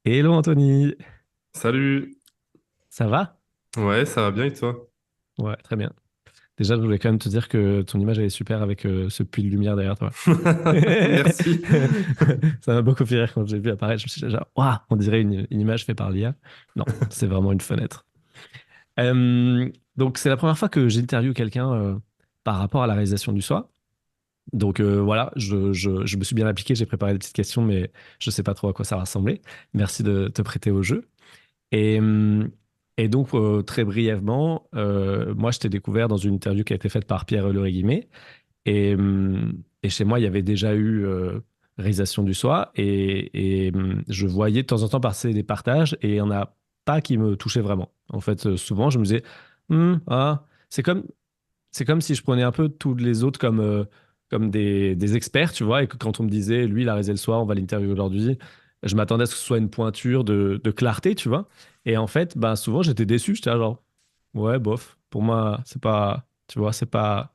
Hello Anthony, Salut. ça va? Ouais, ça va bien et toi? Ouais, très bien. Déjà, je voulais quand même te dire que ton image elle est super avec ce puits de lumière derrière toi. Merci. Ça m'a beaucoup fait rire quand j'ai vu apparaître. Je me suis dit, genre, waouh, on dirait une image faite par l'IA. Non, c'est vraiment une fenêtre. Donc, c'est la première fois que j'interviewe quelqu'un par rapport à la réalisation du soi. Donc voilà, je me suis bien appliqué, j'ai préparé des petites questions, mais je sais pas trop à quoi ça va ressembler. Merci de te prêter au jeu. Et, et donc, très brièvement, moi, je t'ai découvert dans une interview qui a été faite par Pierre Le Guillemets. Et chez moi, il y avait déjà eu réalisation du soi. Et je voyais de temps en temps passer des partages et il n'y en a pas qui me touchaient vraiment. En fait, souvent, je me disais, ah, c'est comme si je prenais un peu tous les autres comme des experts, tu vois, et que quand on me disait, lui, il a réalisé le soir, on va l'interviewer aujourd'hui, je m'attendais à ce que ce soit une pointure de clarté, tu vois. Et en fait, ben, souvent, j'étais déçu, j'étais là, genre, ouais, bof, pour moi, c'est pas, tu vois, c'est pas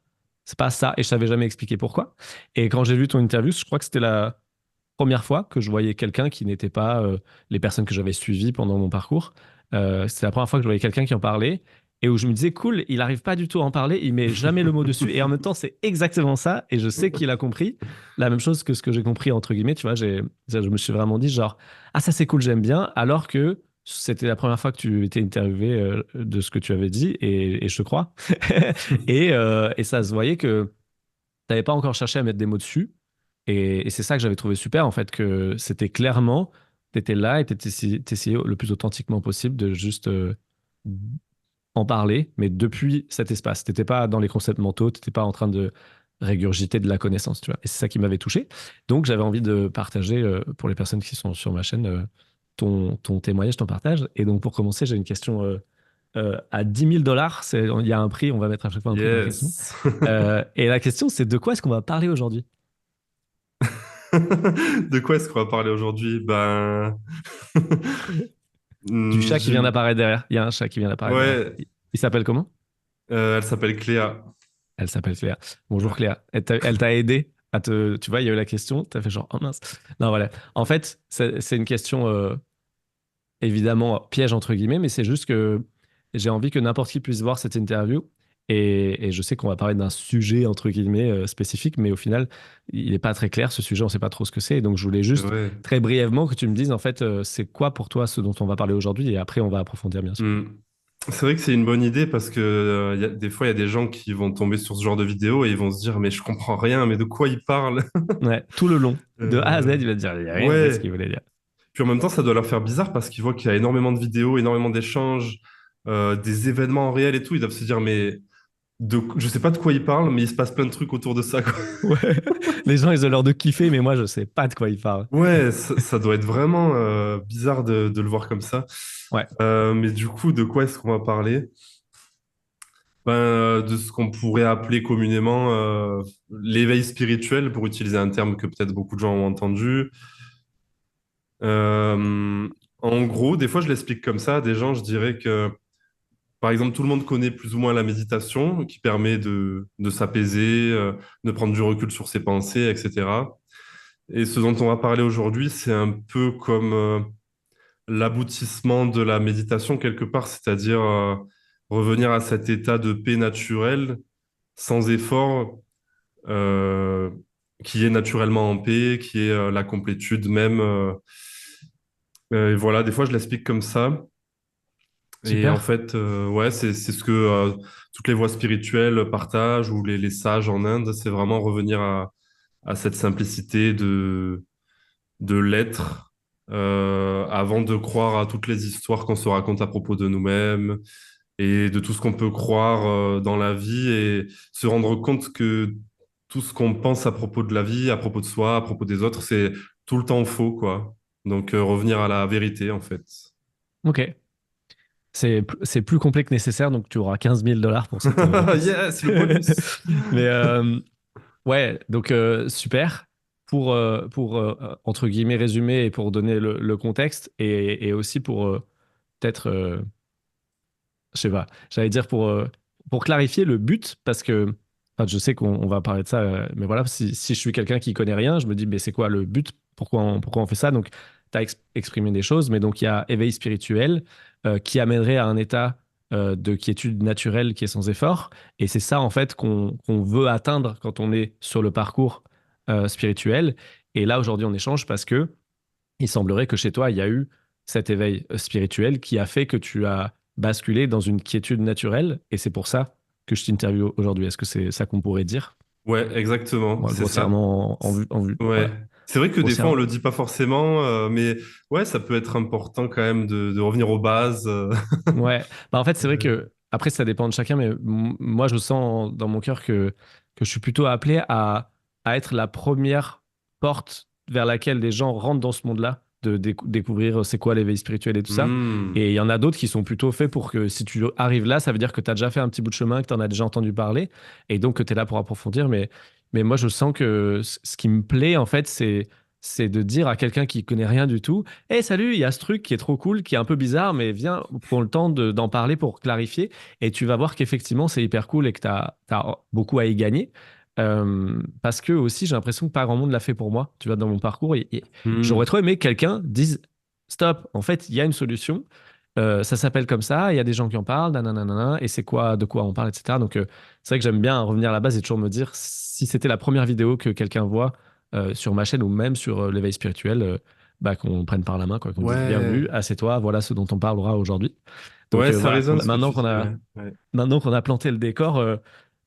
ça, et je savais jamais expliquer pourquoi. Et quand j'ai vu ton interview, je crois que c'était la première fois que je voyais quelqu'un qui n'était pas les personnes que j'avais suivies pendant mon parcours. C'était la première fois que je voyais quelqu'un qui en parlait et où je me disais, cool, il arrive pas du tout à en parler, il met jamais le mot dessus. Et en même temps, c'est exactement ça. Et je sais qu'il a compris la même chose que ce que j'ai compris, entre guillemets. Tu vois, je me suis vraiment dit, genre, ah, ça c'est cool, j'aime bien. Alors que c'était la première fois que tu étais interviewé de ce que tu avais dit et je te crois. Et ça se voyait que tu n'avais pas encore cherché à mettre des mots dessus. Et c'est ça que j'avais trouvé super, en fait, que c'était clairement, tu étais là et tu essayais le plus authentiquement possible de juste en parler, mais depuis cet espace. Tu n'étais pas dans les concepts mentaux, tu n'étais pas en train de régurgiter de la connaissance, tu vois. Et c'est ça qui m'avait touché. Donc, j'avais envie de partager pour les personnes qui sont sur ma chaîne ton témoignage, ton partage. Et donc, pour commencer, j'ai une question à 10 000 $. Il y a un prix, on va mettre à chaque fois un prix dans la question. Yes. Et la question, c'est de quoi est-ce qu'on va parler aujourd'hui? De quoi est-ce qu'on va parler aujourd'hui? Ben, Du chat qui j'ai vient une... d'apparaître derrière. Il y a un chat qui vient d'apparaître derrière. Ouais, Il s'appelle comment? elle s'appelle Cléa. Elle s'appelle Cléa. Bonjour Ouais. Cléa. Elle t'a aidé à te. Tu vois, il y a eu la question. T'as fait genre, oh mince. Non, voilà. En fait, c'est une question évidemment piège entre guillemets, mais c'est juste que j'ai envie que n'importe qui puisse voir cette interview. Et je sais qu'on va parler d'un sujet entre guillemets spécifique, mais au final, il n'est pas très clair ce sujet, on ne sait pas trop ce que c'est. Et donc, je voulais C'est juste vrai. très brièvement que tu me dises en fait, c'est quoi pour toi ce dont on va parler aujourd'hui, et après, on va approfondir bien sûr. Hmm. C'est vrai que c'est une bonne idée parce que des fois, il y a des gens qui vont tomber sur ce genre de vidéo et ils vont se dire, mais je comprends rien, mais de quoi ils parlent? Ouais, tout le long, de A à Z, Euh, il va te dire, il n'a rien compris ce Ouais. qu'il voulait dire. Puis en même temps, ça doit leur faire bizarre parce qu'ils voient qu'il y a énormément de vidéos, énormément d'échanges, des événements en réel et tout. Ils doivent se dire, mais je sais pas de quoi ils parlent, mais il se passe plein de trucs autour de ça, quoi. Ouais, les gens, ils ont l'air de kiffer, mais moi, je sais pas de quoi ils parlent. Ouais, ça doit être vraiment bizarre de le voir comme ça. Ouais, Mais du coup, de quoi est-ce qu'on va parler? Ben, de ce qu'on pourrait appeler communément l'éveil spirituel, pour utiliser un terme que peut-être beaucoup de gens ont entendu. Euh, En gros, des fois, je l'explique comme ça. Des gens, je dirais que par exemple, tout le monde connaît plus ou moins la méditation qui permet de s'apaiser, de prendre du recul sur ses pensées, etc. Et ce dont on va parler aujourd'hui, c'est un peu comme l'aboutissement de la méditation quelque part, c'est-à-dire revenir à cet état de paix naturelle, sans effort, euh, qui est naturellement en paix, qui est la complétude même. Et voilà, des fois, je l'explique comme ça. Et en super. fait, ouais, c'est ce que toutes les voies spirituelles partagent ou les sages en Inde, c'est vraiment revenir à cette simplicité de l'être avant de croire à toutes les histoires qu'on se raconte à propos de nous-mêmes et de tout ce qu'on peut croire dans la vie et se rendre compte que tout ce qu'on pense à propos de la vie, à propos de soi, à propos des autres, c'est tout le temps faux, quoi. Donc revenir à la vérité, en fait. Ok. C'est plus complet que nécessaire, donc tu auras 15 000 $ pour cette réponse. Yes, le bonus! Mais ouais, donc super. Pour entre guillemets, résumer et pour donner le contexte et aussi pour peut-être, je sais pas, j'allais dire pour clarifier le but, parce que enfin, je sais qu'on va parler de ça, mais voilà, si je suis quelqu'un qui connaît rien, je me dis, mais c'est quoi le but? Pourquoi on fait ça? Donc, tu as exprimé des choses, mais donc il y a éveil spirituel qui amènerait à un état de quiétude naturelle qui est sans effort. Et c'est ça, en fait, qu'on veut atteindre quand on est sur le parcours spirituel. Et là, aujourd'hui, on échange parce que il semblerait que chez toi, il y a eu cet éveil spirituel qui a fait que tu as basculé dans une quiétude naturelle. Et c'est pour ça que je t'interviewe aujourd'hui. Est-ce que c'est ça qu'on pourrait dire? Ouais, exactement, Moi, c'est ça. grossièrement, en vue. Ouais. Voilà. C'est vrai que des fois, on Grossièrement. le dit pas forcément, mais ouais, ça peut être important quand même de revenir aux bases. Ouais, bah en fait, c'est vrai Ouais. que, après, ça dépend de chacun, mais moi, je sens dans mon cœur que je suis plutôt appelé à être la première porte vers laquelle les gens rentrent dans ce monde-là, de découvrir c'est quoi l'éveil spirituel et tout ça. Hmm. Et il y en a d'autres qui sont plutôt faits pour que si tu arrives là, ça veut dire que tu as déjà fait un petit bout de chemin, que tu en as déjà entendu parler, et donc que tu es là pour approfondir. Mais moi, je sens que ce qui me plaît, en fait, c'est de dire à quelqu'un qui connaît rien du tout, hey, salut, il y a ce truc qui est trop cool, qui est un peu bizarre, mais viens, prends le temps d'en parler pour clarifier. Et tu vas voir qu'effectivement, c'est hyper cool et que tu as beaucoup à y gagner. Parce que aussi, j'ai l'impression que pas grand monde l'a fait pour moi. Tu vois, dans mon parcours, et j'aurais Hmm. trop aimé que quelqu'un dise, stop, en fait, il y a une solution. Ça s'appelle comme ça, il y a des gens qui en parlent, nanana, et c'est quoi, de quoi on parle, etc. Donc, c'est vrai que j'aime bien revenir à la base et toujours me dire, si c'était la première vidéo que quelqu'un voit sur ma chaîne ou même sur l'éveil spirituel, bah, qu'on le prenne par la main, quoi, qu'on dise Ouais, bienvenue, assieds-toi, voilà ce dont on parlera aujourd'hui. Donc ouais, ça voilà, résonne ce que maintenant tu qu'on dis. a, Ouais. Ouais. maintenant qu'on a planté le décor,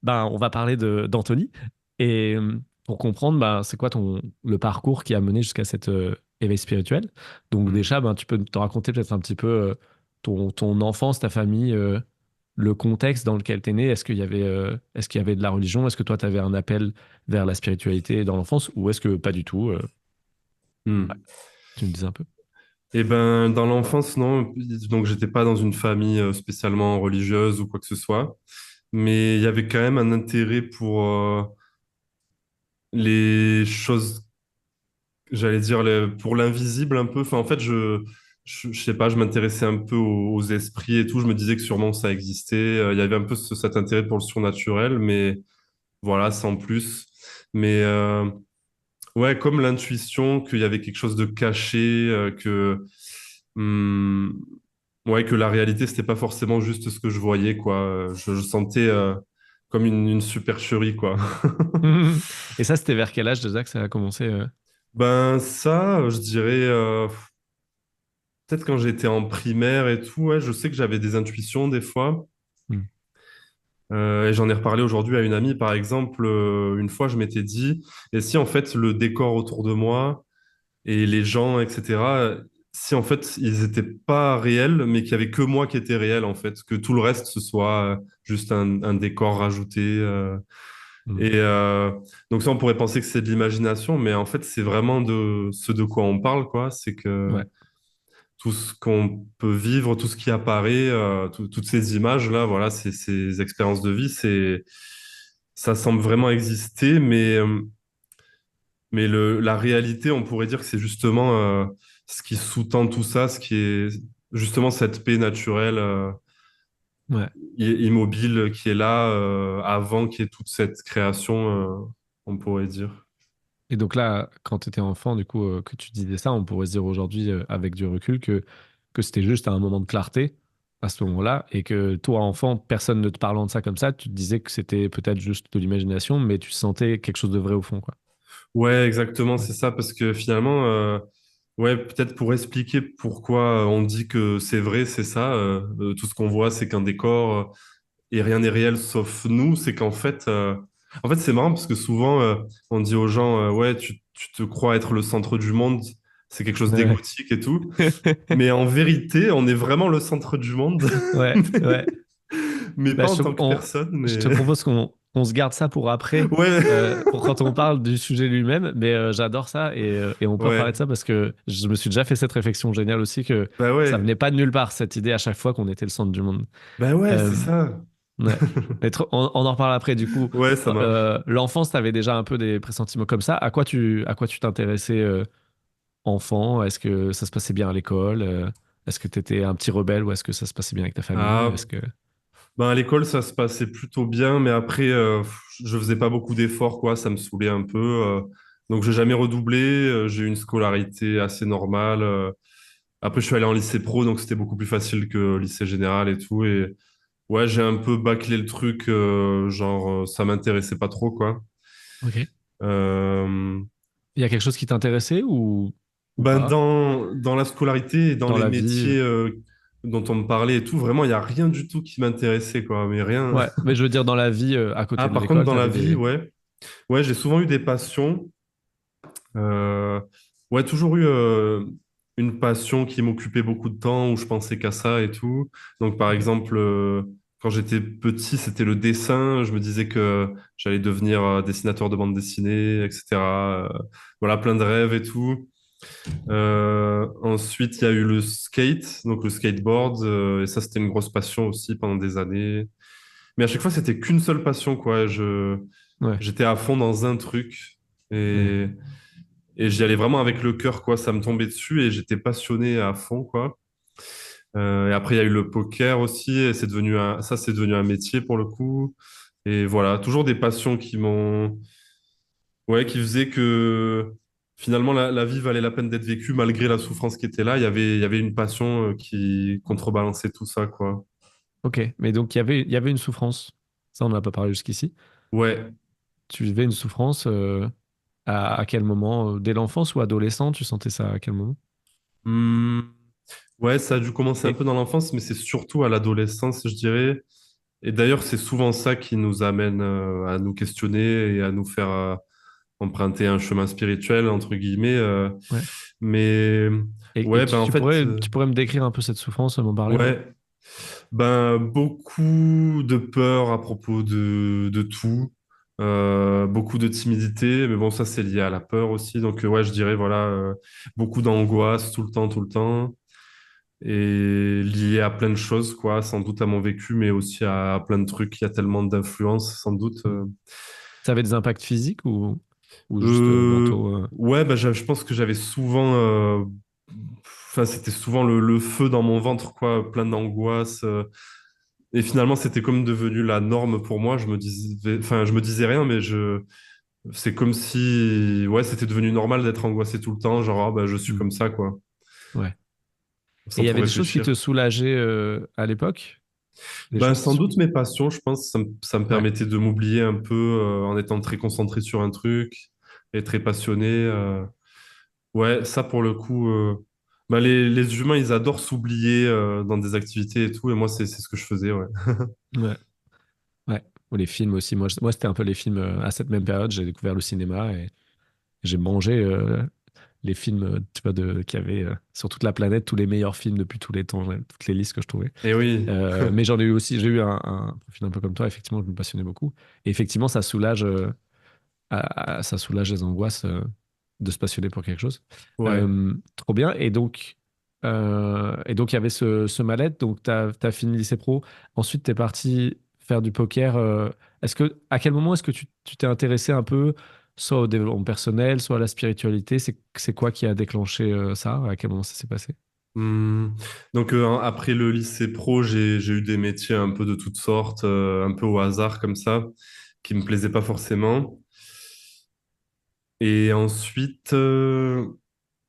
ben, on va parler d'Anthony. Et pour comprendre, ben, c'est quoi le parcours qui a mené jusqu'à cet éveil spirituel. Donc Hmm. déjà, ben, tu peux te raconter peut-être un petit peu ton enfance, ta famille, le contexte dans lequel tu es né. Est-ce qu'il y avait de la religion? Est-ce que toi, tu avais un appel vers la spiritualité dans l'enfance ou est-ce que pas du tout? Ouais, Hmm. tu me disais un peu. Eh ben, dans l'enfance, non. Donc, j'étais pas dans une famille spécialement religieuse ou quoi que ce soit. Mais il y avait quand même un intérêt pour les choses, j'allais dire, pour l'invisible un peu. Enfin, en fait, je sais pas, je m'intéressais un peu aux esprits et tout. Je me disais que sûrement ça existait. Il y avait un peu cet intérêt pour le surnaturel, mais voilà, sans plus. Mais ouais, comme l'intuition qu'il y avait quelque chose de caché, hum, ouais, que la réalité, c'était pas forcément juste ce que je voyais, quoi. Je sentais comme une supercherie, quoi. Et ça, c'était vers quel âge déjà que ça a commencé Ben ça, je dirais peut-être quand j'étais en primaire et tout, ouais, je sais que j'avais des intuitions des fois. Hmm. Et j'en ai reparlé aujourd'hui à une amie, par exemple, une fois je m'étais dit, et si en fait le décor autour de moi et les gens, etc., si en fait ils étaient pas réels, mais qu'il y avait que moi qui étais réel, en fait, que tout le reste ce soit juste un décor rajouté. Hmm. Et donc ça, on pourrait penser que c'est de l'imagination, mais en fait c'est vraiment de ce de quoi on parle, quoi. C'est que Ouais. tout ce qu'on peut vivre, tout ce qui apparaît, toutes ces images-là, voilà, ces expériences de vie, ça semble vraiment exister, mais la réalité, on pourrait dire que c'est justement ce qui sous-tend tout ça, ce qui est justement cette paix naturelle, Ouais. immobile qui est là avant qu'il y ait toute cette création, on pourrait dire. Et donc là, quand tu étais enfant, du coup, que tu disais ça, on pourrait se dire aujourd'hui, avec du recul, que c'était juste un moment de clarté à ce moment-là, et que toi, enfant, personne ne te parlant de ça comme ça, tu te disais que c'était peut-être juste de l'imagination, mais tu sentais quelque chose de vrai au fond, quoi. Ouais, exactement, Ouais. c'est ça, parce que finalement, ouais, peut-être pour expliquer pourquoi on dit que c'est vrai, c'est ça, tout ce qu'on voit, c'est qu'un décor, et rien n'est réel sauf nous, c'est en fait, c'est marrant parce que souvent, on dit aux gens, ouais, tu te crois être le centre du monde, c'est quelque chose Ouais. d'égotique et tout, mais en vérité, on est vraiment le centre du monde, Ouais, ouais. mais Bah, pas en tant que personne, je te mais propose qu'on se garde ça pour après, ouais, pour quand on parle du sujet lui-même. Mais j'adore ça et on peut reparler de ouais, ça parce que je me suis déjà fait cette réflexion géniale aussi que bah ça ouais, venait pas de nulle part, cette idée à chaque fois qu'on était le centre du monde. bah ouais, c'est Euh, ça. ouais. Mais on en reparle après. Du coup, Ouais, ça marche. l'enfance, tu avais déjà un peu des pressentiments comme ça. À quoi tu t'intéressais enfant? Est-ce que ça se passait bien à l'école? Est-ce que tu étais un petit rebelle ou est-ce que ça se passait bien avec ta famille? Ah, Est-ce que... ben à l'école, ça se passait plutôt bien, mais après, je faisais pas beaucoup d'efforts, quoi. Ça me saoulait un peu. Donc, j'ai jamais redoublé. J'ai eu une scolarité assez normale. Après, je suis allé en lycée pro, donc c'était beaucoup plus facile que au lycée général et tout. Et ouais, j'ai un peu bâclé le truc, ça m'intéressait pas trop, quoi. Ok. Euh, Il y a quelque chose qui t'intéressait ou Ben pas dans la scolarité et dans dans les la vie? métiers dont on me parlait et tout, vraiment, il n'y a rien du tout qui m'intéressait, quoi. Mais rien. Ouais, mais je veux dire dans la vie à Ah, côté de par contre, l'école, dans la t'avais vie, des... ouais. Ouais, j'ai souvent eu des passions. Euh, ouais, toujours eu une passion qui m'occupait beaucoup de temps, où je pensais qu'à ça et tout. Donc, par Ok. exemple, quand j'étais petit, c'était le dessin. Je me disais que j'allais devenir dessinateur de bande dessinée, etc. Voilà, plein de rêves et tout. Ensuite, il y a eu le skate, donc le skateboard, et ça, c'était une grosse passion aussi pendant des années. Mais à chaque fois, c'était qu'une seule passion, quoi. Ouais. J'étais à fond dans un truc Ouais. et j'y allais vraiment avec le cœur, quoi. Ça me tombait dessus et j'étais passionné à fond, quoi. Et après, il y a eu le poker aussi, et c'est devenu un métier pour le coup. Et voilà, toujours des passions qui faisaient que finalement la vie valait la peine d'être vécue malgré la souffrance qui était là. Il y avait une passion qui contrebalançait tout ça, quoi. Ok. Mais donc il y avait une souffrance. Ça, on n'en a pas parlé jusqu'ici. Ouais. Tu vivais une souffrance à quel moment? Dès l'enfance ou adolescent? Tu sentais ça à quel moment? Hmm. Ouais, ça a dû commencer un Et peu dans l'enfance, mais c'est surtout à l'adolescence, je dirais. Et d'ailleurs, c'est souvent ça qui nous amène à nous questionner et à nous faire emprunter un chemin spirituel, entre guillemets. ouais. Mais Et ouais, ben en fait, tu pourrais me décrire un peu cette souffrance, m'en parler un peu? ouais, ben beaucoup de peur à propos de tout, beaucoup de timidité, mais bon, ça c'est lié à la peur aussi. Donc ouais, je dirais voilà, beaucoup d'angoisse tout le temps, et lié à plein de choses, quoi, sans doute à mon vécu, mais aussi à plein de trucs. Il y a tellement d'influences, sans doute. Ça avait des impacts physiques ou juste mentaux? Ouais, bah, je pense que j'avais souvent, enfin, c'était souvent le feu dans mon ventre, quoi, plein d'angoisse. Et finalement, c'était comme devenu la norme pour moi. Je me disais rien, mais c'est comme si, ouais, c'était devenu normal d'être angoissé tout le temps. Genre, ah, bah, je suis Hmm. comme ça, quoi, Ouais. Et sans il y trop avait des choses qui te réfléchir. soulageaient à l'époque? Des Ben, choses qui... sans doute mes passions, je pense, ça me Ouais. permettait de m'oublier un peu en étant très concentré sur un truc et très passionné. Ouais, ça pour le coup, bah, les humains, ils adorent s'oublier dans des activités et tout, et moi, c'est ce que je faisais, ouais. Ouais. Ouais. Ou les films aussi. Moi c'était un peu les films à cette même période. J'ai découvert le cinéma et j'ai mangé les films tu vois, qu'il y avait sur toute la planète, tous les meilleurs films depuis tous les temps, toutes les listes que je trouvais. Et oui, Mais j'en ai eu aussi, j'ai eu un profil un peu comme toi, effectivement, je me passionnais beaucoup. Et effectivement, ça soulage les angoisses de se passionner pour quelque chose. ouais. Trop bien. Et donc il y avait ce mal-être. Donc, tu as fini le lycée pro. Ensuite, tu es parti faire du poker. À quel moment est-ce que tu t'es intéressé un peu, soit au développement personnel, soit à la spiritualité? C'est quoi qui a déclenché ça? À quel moment ça s'est passé? Hmm. Donc, après le lycée pro, j'ai eu des métiers un peu de toutes sortes, un peu au hasard comme ça, qui me plaisaient pas forcément. Et ensuite,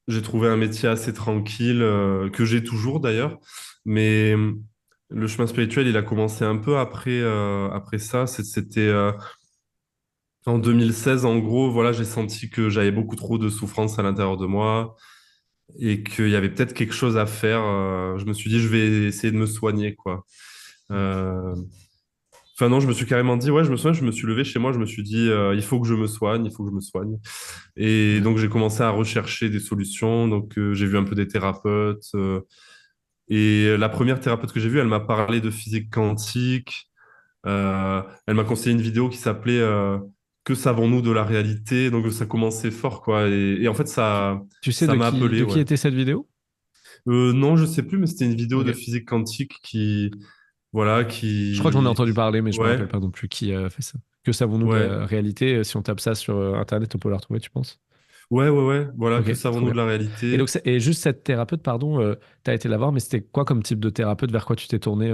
j'ai trouvé un métier assez tranquille, que j'ai toujours d'ailleurs, mais le chemin spirituel, il a commencé un peu après ça. C'était en 2016, en gros, voilà, j'ai senti que j'avais beaucoup trop de souffrance à l'intérieur de moi et qu'il y avait peut-être quelque chose à faire. Je me suis dit, je vais essayer de me soigner, quoi. Euh, Enfin non, je me suis carrément dit, ouais, je me soigne, je me suis levé chez moi, je me suis dit, il faut que je me soigne, il faut que je me soigne. Et Ouais. donc j'ai commencé à rechercher des solutions, donc j'ai vu un peu des thérapeutes. Et la première thérapeute que j'ai vue, elle m'a parlé de physique quantique. Elle m'a conseillé une vidéo qui s'appelait Que savons-nous de la réalité? Donc ça commençait fort, quoi. Et en fait, Tu sais ça m'a appelé, de qui ouais. était cette vidéo? Non, je sais plus, mais c'était une vidéo de Ok. physique quantique voilà, Je crois que j'en ai entendu parler, mais je me rappelle ouais, pas non plus qui a fait ça. Que savons-nous de ouais, la réalité? Si on tape ça sur Internet, on peut la retrouver, tu penses? ouais, voilà, Ok, que trop savons-nous de bien. la Et donc, réalité? et juste cette thérapeute, pardon, tu as été la voir, mais c'était quoi comme type de thérapeute? Vers quoi tu t'es tourné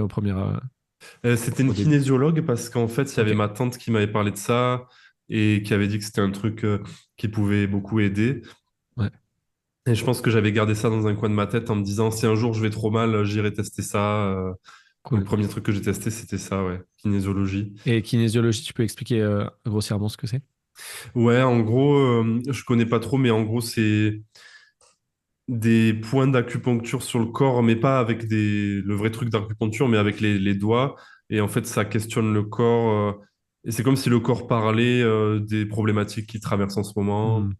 C'était une au début? kinésiologue parce qu'en fait, il y Ok, avait ma tante qui m'avait parlé de ça. et qui avait dit que c'était un truc qui pouvait beaucoup aider. Ouais, Et je pense que j'avais gardé ça dans un coin de ma tête en me disant, si un jour je vais trop mal, j'irai tester ça. Donc, cool. premier truc que j'ai testé, c'était ça, ouais, kinésiologie. Et kinésiologie, tu peux expliquer grossièrement ce que c'est? Ouais, en gros, je connais pas trop, mais en gros, c'est des points d'acupuncture sur le corps, mais pas avec le vrai truc d'acupuncture, mais avec les doigts. Et en fait, ça questionne le corps. Et c'est comme si le corps parlait des problématiques qu'il traverse en ce moment. Hmm.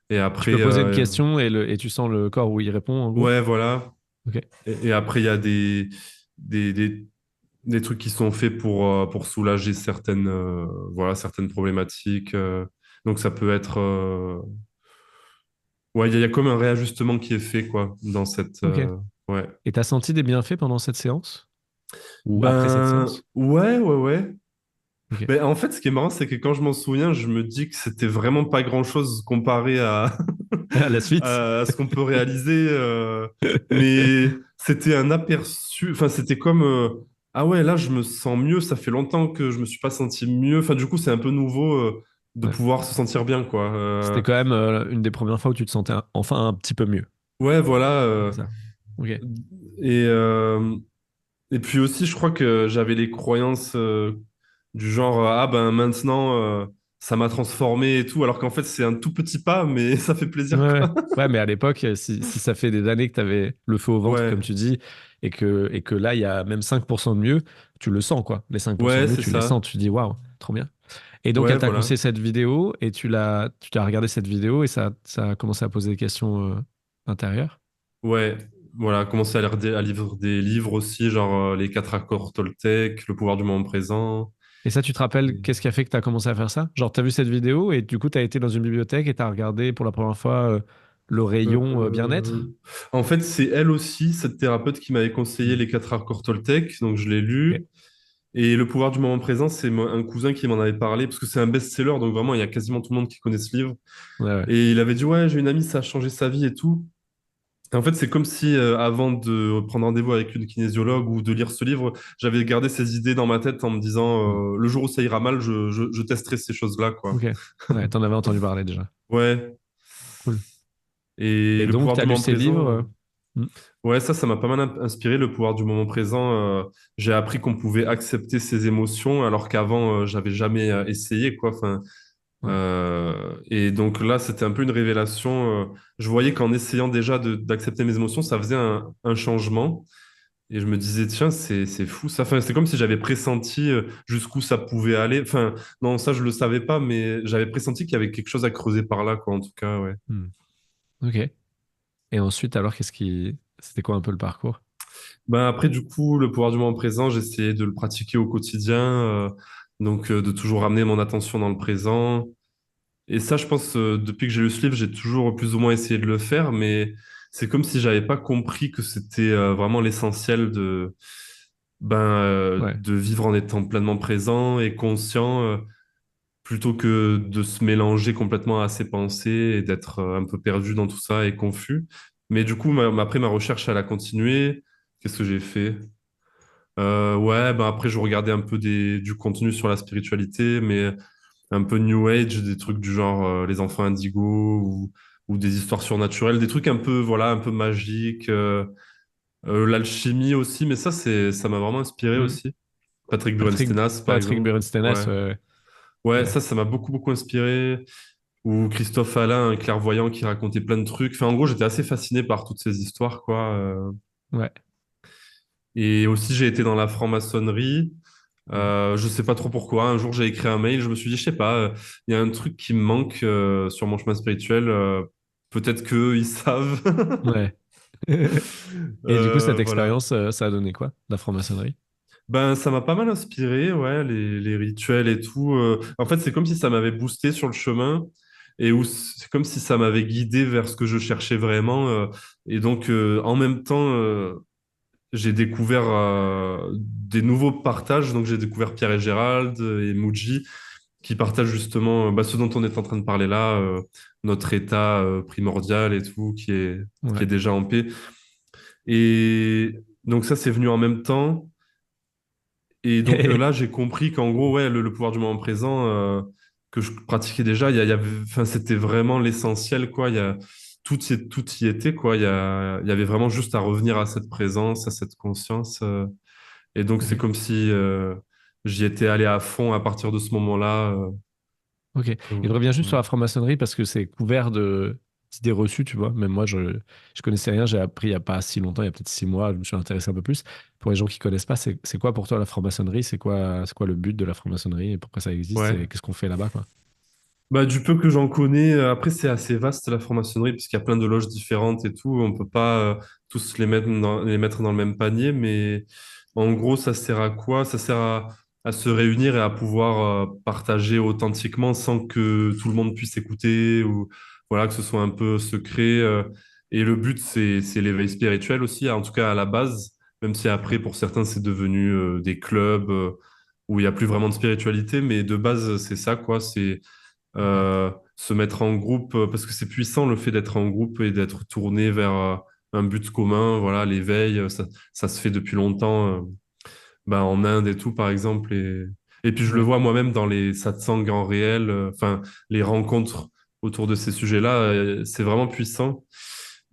Et Tu peux après, poser une question et tu sens le corps où il répond, en gros? ouais, voilà. Ok. Et après, il y a des, des, des trucs qui sont faits pour soulager voilà, certaines problématiques. Donc, ça peut être. Ouais, il y a comme un réajustement qui est fait, quoi, dans cette. Ok. Ouais. Et t'as senti des bienfaits pendant cette séance? Ou après cette Ben, séance? ouais, ouais, ouais. Ok. Mais en fait, ce qui est marrant, c'est que quand je m'en souviens, je me dis que c'était vraiment pas grand-chose comparé À la suite? à ce qu'on peut réaliser. Mais c'était un aperçu. Enfin, c'était comme ah ouais, là, je me sens mieux. Ça fait longtemps que je me suis pas senti mieux. Enfin, du coup, c'est un peu nouveau de Ouais. pouvoir se sentir bien, quoi. C'était quand même une des premières fois où tu te sentais enfin un petit peu mieux. Ouais, voilà. C'est ça. Ok. Et, euh, et puis aussi, je crois que j'avais les croyances du genre, ah ben maintenant, ça m'a transformé et tout, alors qu'en fait, c'est un tout petit pas, mais ça fait Ouais, plaisir, ouais. quoi. Ouais, mais à l'époque, si ça fait des années que tu avais le feu au ventre, comme Ouais, tu dis, et que là, il y a même 5% de mieux, tu le sens, quoi. Les 5% de ouais, mieux, c'est tu les sens, ça. tu te dis, waouh, trop bien. Et donc, Ouais, elle t'a voilà. conseillé cette vidéo, et tu t'as regardé cette vidéo, et ça a commencé à poser des questions intérieures. Ouais, voilà. Commencer à lire des livres aussi, genre Les quatre accords Toltec, Le pouvoir du moment présent. Et ça, tu te rappelles, Et, qu'est-ce qui a fait que tu as commencé à faire ça? Genre, tu as vu cette vidéo, et du coup, tu as été dans une bibliothèque, et tu as regardé pour la première fois le rayon euh, bien-être. En fait, c'est elle aussi, cette thérapeute, qui m'avait conseillé Hmm. Les quatre accords Toltec, donc je l'ai Ok. lu. Et Le pouvoir du moment présent, c'est un cousin qui m'en avait parlé, parce que c'est un best-seller, donc vraiment, il y a quasiment tout le monde qui connaît ce livre. Ouais, ouais. Et il avait dit, ouais, j'ai une amie, ça a changé sa vie et tout. Et en fait, c'est comme si, avant de prendre rendez-vous avec une kinésiologue ou de lire ce livre, j'avais gardé ces idées dans ma tête en me Hmm. disant, le jour où ça ira mal, je testerai ces choses-là, quoi. Ok. Ouais, t'en avais entendu parler déjà. Ouais. Cool. Et Et Le donc, pouvoir tu as du lu moment ces livres. présent, Hmm. ouais, ça m'a pas mal inspiré, le pouvoir du moment présent. J'ai appris qu'on pouvait accepter ses émotions, alors qu'avant, j'avais jamais essayé, quoi. Enfin, Ouais. et donc là, c'était un peu une révélation. Je voyais qu'en essayant déjà d'accepter mes émotions, ça faisait un changement. Et je me disais, tiens, c'est fou ça. Enfin, c'est comme si j'avais pressenti jusqu'où ça pouvait aller. Enfin, non, ça, je le savais pas, mais j'avais pressenti qu'il y avait quelque chose à creuser par là, quoi, en tout cas, ouais. Hmm. Ok. Et ensuite, alors, c'était quoi un peu le parcours? Ben, après, du coup, le pouvoir du moment présent, j'essayais de le pratiquer au quotidien. Donc, de toujours ramener mon attention dans le présent. Et ça, je pense, depuis que j'ai lu ce livre, j'ai toujours plus ou moins essayé de le faire, mais c'est comme si j'avais pas compris que c'était vraiment l'essentiel Ouais. de vivre en étant pleinement présent et conscient, plutôt que de se mélanger complètement à ses pensées et d'être un peu perdu dans tout ça et confus. Mais du coup, après, ma recherche, elle a continué. Qu'est-ce que j'ai fait? Ouais, ben après, je regardais un peu du contenu sur la spiritualité, mais un peu New Age, des trucs du genre Les Enfants Indigo ou des histoires surnaturelles, des trucs un peu, voilà, un peu magiques. L'alchimie aussi, mais ça m'a vraiment inspiré Hmm. aussi. Patrick Patrick, Burenstenas, par Patrick exemple. Berenstenas, Ouais. ouais, Ouais, ouais, ça m'a beaucoup, beaucoup inspiré. Ou Christophe Alain, un clairvoyant qui racontait plein de trucs. Enfin, en gros, j'étais assez fasciné par toutes ces histoires, quoi. ouais. Et aussi, j'ai été dans la franc-maçonnerie. Hmm. Je sais pas trop pourquoi. Un jour, j'ai écrit un mail. Je me suis dit, je sais pas, il y a un truc qui me manque sur mon chemin spirituel. Peut-être qu'eux, ils savent. Ouais. Et du coup, cette Voilà. expérience, ça a donné quoi, la franc-maçonnerie? Ben, ça m'a pas mal inspiré, ouais, les rituels et tout. En fait, c'est comme si ça m'avait boosté sur le chemin et où c'est comme si ça m'avait guidé vers ce que je cherchais vraiment. Et donc, en même temps, j'ai découvert des nouveaux partages. Donc, j'ai découvert Pierre et Gérald et Muji qui partagent justement ce dont on est en train de parler là, notre état primordial et tout, qui est Ouais. déjà en paix. Et donc, ça, c'est venu en même temps. Et donc là, j'ai compris qu'en gros, ouais, le pouvoir du moment présent, que je pratiquais déjà. Enfin, c'était vraiment l'essentiel, quoi. Tout y était, quoi. Il y avait vraiment juste à revenir à cette présence, à cette conscience. Et donc, c'est Ok. comme si j'y étais allé à fond à partir de ce moment-là. Ok. Et je Que- reviens juste sur ouais. la franc-maçonnerie parce que c'est couvert de d'idées reçues, tu vois. Même moi, je connaissais rien. J'ai appris il n'y a pas si longtemps, il y a peut-être 6 mois, je me suis intéressé un peu plus. Pour les gens qui connaissent pas, c'est quoi pour toi la franc-maçonnerie? C'est quoi le but de la franc-maçonnerie et pourquoi ça existe Ouais. et qu'est-ce qu'on fait là-bas, quoi? Bah, du peu que j'en connais, après c'est assez vaste la franc-maçonnerie parce qu'il y a plein de loges différentes et tout. On peut pas tous les mettre dans le même panier, mais en gros, ça sert à quoi? Ça sert à se réunir et à pouvoir partager authentiquement sans que tout le monde puisse écouter ou voilà, que ce soit un peu secret. Et le but, c'est l'éveil spirituel aussi, en tout cas à la base, même si après, pour certains, c'est devenu des clubs où il y a plus vraiment de spiritualité, mais de base, c'est ça, quoi. C'est Ok. se mettre en groupe, parce que c'est puissant le fait d'être en groupe et d'être tourné vers un but commun. Voilà, l'éveil, ça se fait depuis longtemps, bah, en Inde et tout, par exemple. Et puis je le Ouais. vois moi-même dans les satsangs en réel, enfin, les rencontres autour de ces sujets-là, c'est vraiment puissant.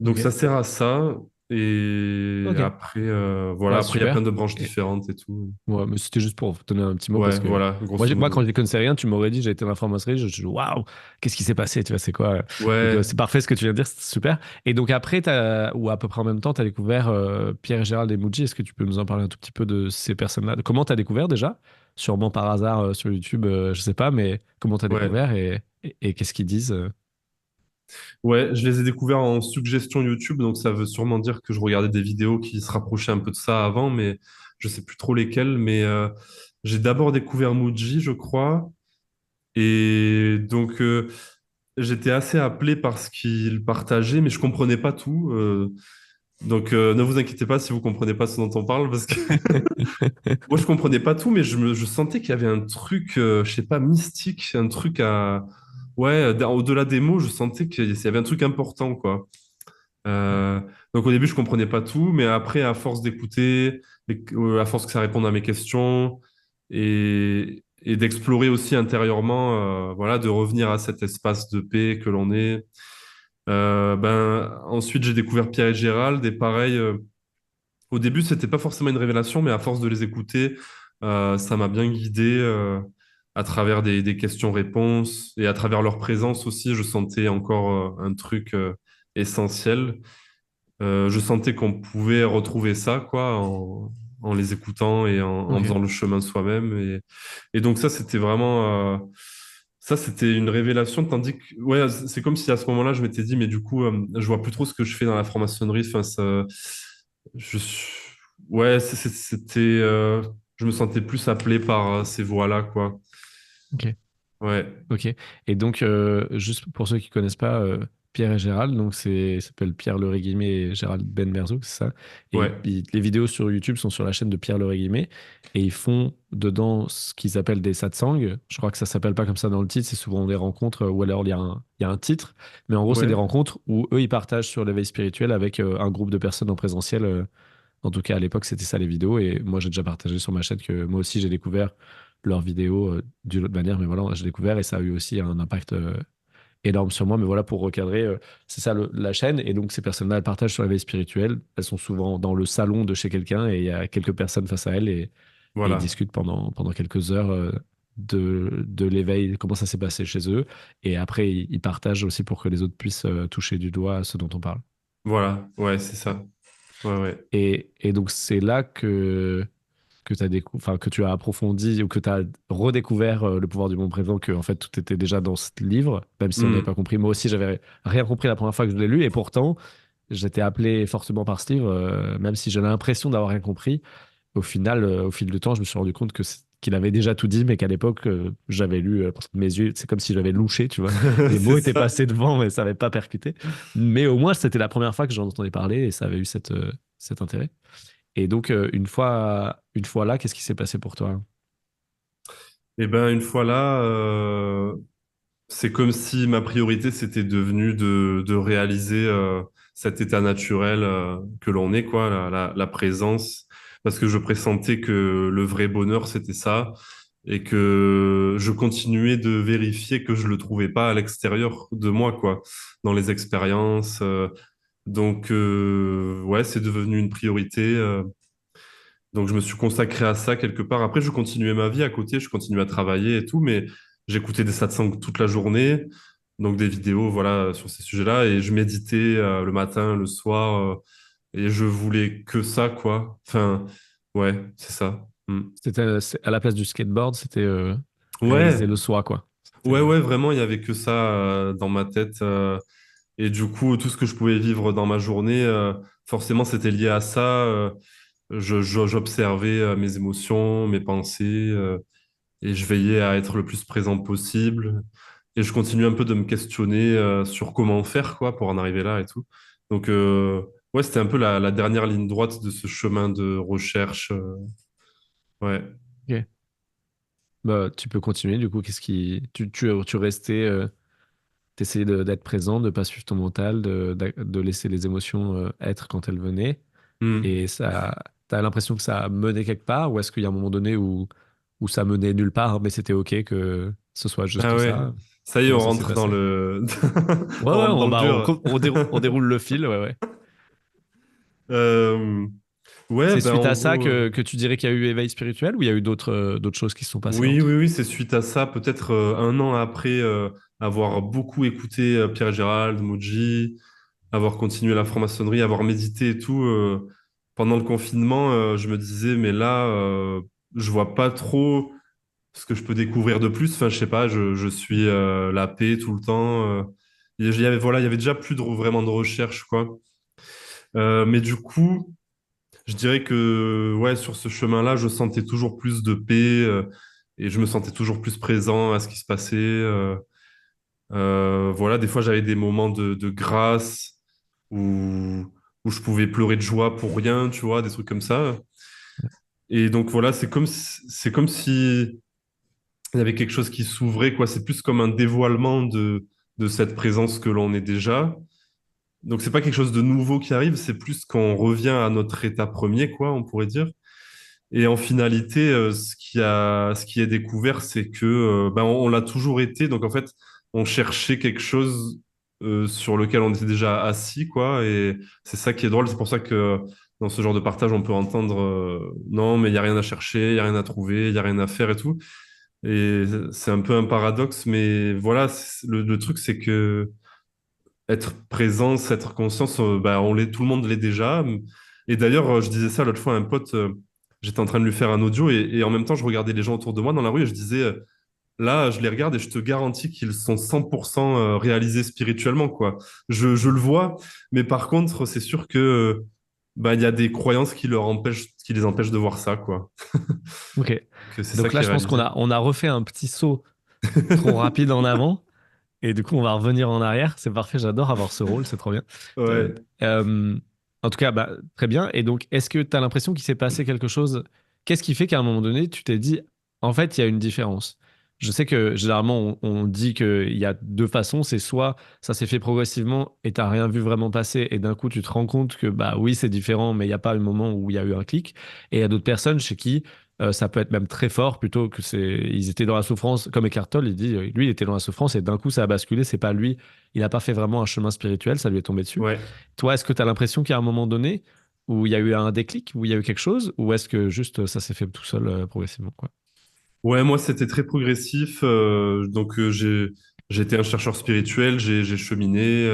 Donc Ok. ça sert à ça. Et Ok. après, voilà, Ouais, après, il y a plein super. de branches Et, différentes et tout. ouais, mais c'était juste pour te donner un petit mot parce Ouais, que voilà, moi, grosso moi quand modo. je ne connaissais rien, tu m'aurais dit j'ai été dans la franc-maçonnerie, je waouh, qu'est-ce qui s'est passé, tu vois, c'est quoi? Donc Ouais, c'est parfait ce que tu viens de dire, c'est super. Et donc après, ou à peu près en même temps, tu as découvert Pierre et Gérald et Muji. Est-ce que tu peux nous en parler un tout petit peu de ces personnes-là? Comment tu as découvert déjà? Sûrement par hasard sur YouTube, je sais pas, mais comment tu as ouais. découvert et qu'est-ce qu'ils disent? Ouais, je les ai découverts en suggestion YouTube, donc ça veut sûrement dire que je regardais des vidéos qui se rapprochaient un peu de ça avant, mais je sais plus trop lesquelles. Mais j'ai d'abord découvert Muji, je crois, et donc j'étais assez appelé par ce qu'il partageait, mais je comprenais pas tout. Donc ne vous inquiétez pas si vous comprenez pas ce dont on parle, parce que moi je comprenais pas tout, mais je sentais qu'il y avait un truc, je sais pas, mystique, un truc à ouais, au-delà des mots, je sentais qu'il y avait un truc important, quoi. Euh, donc au début, je comprenais pas tout, mais après, à force d'écouter, à force que ça réponde à mes questions et d'explorer aussi intérieurement, voilà, de revenir à cet espace de paix que l'on est. Ben, ensuite, j'ai découvert Pierre et Gérald et pareil, au début, c'était pas forcément une révélation, mais à force de les écouter, ça m'a bien guidé à travers des questions-réponses et à travers leur présence aussi, je sentais encore un truc essentiel. Je sentais qu'on pouvait retrouver ça, quoi, en les écoutant et en Ok. faisant le chemin soi-même. Et donc ça, c'était vraiment, ça, c'était une révélation. Tandis que, ouais, c'est comme si à ce moment-là, je m'étais dit, mais du coup, je vois plus trop ce que je fais dans la franc-maçonnerie. Enfin, je, suis- ouais, c'était, je me sentais plus appelé par ces voies-là, quoi. Ok. Ouais, Ok. Et donc, juste pour ceux qui connaissent pas Pierre et Gérald, donc ça s'appelle Pierre Le Guillemet et Gérald Ben Merzoug, c'est ça. Et ouais, les vidéos sur YouTube sont sur la chaîne de Pierre Le Guillemet et ils font dedans ce qu'ils appellent des satsangs. Je crois que ça s'appelle pas comme ça dans le titre, c'est souvent des rencontres ou alors il y a un titre. Mais en gros, c'est des ouais, rencontres où eux, ils partagent sur l'éveil spirituel avec un groupe de personnes en présentiel. En tout cas, à l'époque, c'était ça les vidéos. Et moi, j'ai déjà partagé sur ma chaîne que moi aussi, j'ai découvert leurs vidéos d'une autre manière. Mais voilà, j'ai découvert et ça a eu aussi un impact énorme sur moi. Mais voilà, pour recadrer, c'est ça la chaîne. Et donc, ces personnes-là, elles partagent sur la veille spirituelle. Elles sont souvent dans le salon de chez quelqu'un et il y a quelques personnes face à elles et ils voilà. discutent pendant quelques heures de l'éveil, comment ça s'est passé chez eux. Et après, ils partagent aussi pour que les autres puissent toucher du doigt ce dont on parle. Voilà, ouais, c'est ça. Ouais, ouais. Et donc, c'est là que tu as approfondi ou que tu as redécouvert le pouvoir du moment présent, que en fait tout était déjà dans ce livre, même si on n'avait Hmm. pas compris. Moi aussi, j'avais rien compris la première fois que je l'ai lu, et pourtant, j'étais appelé fortement par ce livre, même si j'ai l'impression d'avoir rien compris. Au final, au fil du temps, je me suis rendu compte qu'il avait déjà tout dit, mais qu'à l'époque, j'avais lu mes yeux, c'est comme si j'avais louché, tu vois. Les C'est mots étaient ça. passés devant, mais ça n'avait pas percuté. Mais au moins, c'était la première fois que j'en entendais parler et ça avait eu cet intérêt. Et donc, une fois là, qu'est-ce qui s'est passé pour toi? Et ben, une fois là, c'est comme si ma priorité, c'était devenu de réaliser cet état naturel que l'on est, quoi, la présence. Parce que je pressentais que le vrai bonheur, c'était ça. et que je continuais de vérifier que je le trouvais pas à l'extérieur de moi, quoi, dans les expériences. Donc, ouais, c'est devenu une priorité. Donc, je me suis consacré à ça quelque part. Après, je continuais ma vie à côté, je continuais à travailler et tout, mais j'écoutais des satsangs toute la journée, donc des vidéos, voilà, sur ces sujets-là, et je méditais le matin, le soir, et je voulais que ça, quoi. Enfin, ouais, c'est ça. Mm. À la place du skateboard, c'était réaliser Ouais, le soi, quoi. ouais, C'était- ouais, vraiment, il y avait que ça dans ma tête. Et du coup, tout ce que je pouvais vivre dans ma journée, forcément, c'était lié à ça. J'observais mes émotions, mes pensées, et je veillais à être le plus présent possible. Et je continue un peu de me questionner sur comment faire, quoi, pour en arriver là et tout. Donc, ouais, c'était un peu la dernière ligne droite de ce chemin de recherche. Ouais. Ok. Bah, tu peux continuer, du coup, qu'est-ce qui... Tu restais, t'essayais d'être présent, de pas suivre ton mental, de laisser les émotions être quand elles venaient. Hmm. Et ça, t'as l'impression que ça a mené quelque part, ou est-ce qu'il y a un moment donné où ça menait nulle part, mais c'était OK que ce soit Ah juste ouais. ça? Ça y est, Comment on ça s'est rentre dans passé? le, Ouais, on ouais, rentre dans le dur. on déroule le fil, ouais, ouais. Euh, ouais, C'est ben suite en à ça gros, que tu dirais qu'il y a eu éveil spirituel, ou il y a eu d'autres choses qui se sont passées oui, oui, entre? oui, c'est suite à ça, peut-être un an après avoir beaucoup écouté Pierre Gérald, Moji, avoir continué la franc-maçonnerie, avoir médité et tout. Pendant le confinement, je me disais, mais là, je vois pas trop ce que je peux découvrir de plus. Enfin, je sais pas, je suis la paix tout le temps. Il y avait, voilà, il y avait déjà plus vraiment de recherche, quoi. Mais du coup, je dirais que ouais, sur ce chemin-là, je sentais toujours plus de paix et je me sentais toujours plus présent à ce qui se passait. Voilà, des fois, j'avais des moments de grâce où, où je pouvais pleurer de joie pour rien, tu vois, des trucs comme ça. Et donc voilà, c'est comme si il y avait quelque chose qui s'ouvrait, quoi. C'est plus comme un dévoilement de cette présence que l'on est déjà. Donc c'est pas quelque chose de nouveau qui arrive, c'est plus qu'on revient à notre état premier, quoi, on pourrait dire. Et en finalité, ce qui est découvert, c'est que ben, on l'a toujours été. Donc en fait, on cherchait quelque chose sur lequel on était déjà assis, quoi. Et c'est ça qui est drôle. C'est pour ça que dans ce genre de partage, on peut entendre non, mais il y a rien à chercher, il y a rien à trouver, il y a rien à faire et tout. Et c'est un peu un paradoxe, mais voilà, le truc, c'est que être présence, être conscience, bah, tout le monde l'est déjà. Et d'ailleurs, je disais ça l'autre fois à un pote, j'étais en train de lui faire un audio et en même temps, je regardais les gens autour de moi dans la rue et je disais, là, je les regarde et je te garantis qu'ils sont 100% réalisés spirituellement, quoi. Je le vois, mais par contre, c'est sûr que bah, il y a des croyances qui les empêchent de voir ça, quoi. Ok. Que c'est ça Donc là, qui est je pense réalisé. on a refait un petit saut trop rapide en avant. Et du coup, on va revenir en arrière. C'est parfait, j'adore avoir ce rôle, c'est trop bien. Euh, Ouais. euh, En tout cas, bah, très bien. Et donc, est-ce que tu as l'impression qu'il s'est passé quelque chose? Qu'est-ce qui fait qu'à un moment donné, tu t'es dit, en fait, il y a une différence? Je sais que généralement, on dit qu'il y a deux façons. C'est soit ça s'est fait progressivement et tu n'as rien vu vraiment passer, et d'un coup, tu te rends compte que, bah oui, c'est différent, mais il n'y a pas un moment où il y a eu un clic. Et il y a d'autres personnes chez qui ça peut être même très fort plutôt que ils étaient dans la souffrance, comme Eckhart Tolle, il dit, lui, il était dans la souffrance et d'un coup, ça a basculé, c'est pas lui, il n'a pas fait vraiment un chemin spirituel, ça lui est tombé dessus. Ouais. Toi, est-ce que tu as l'impression qu'il y a un moment donné où il y a eu un déclic, où il y a eu quelque chose, ou est-ce que juste ça s'est fait tout seul progressivement, quoi? Ouais, moi, c'était très progressif. Donc, j'ai été un chercheur spirituel, j'ai cheminé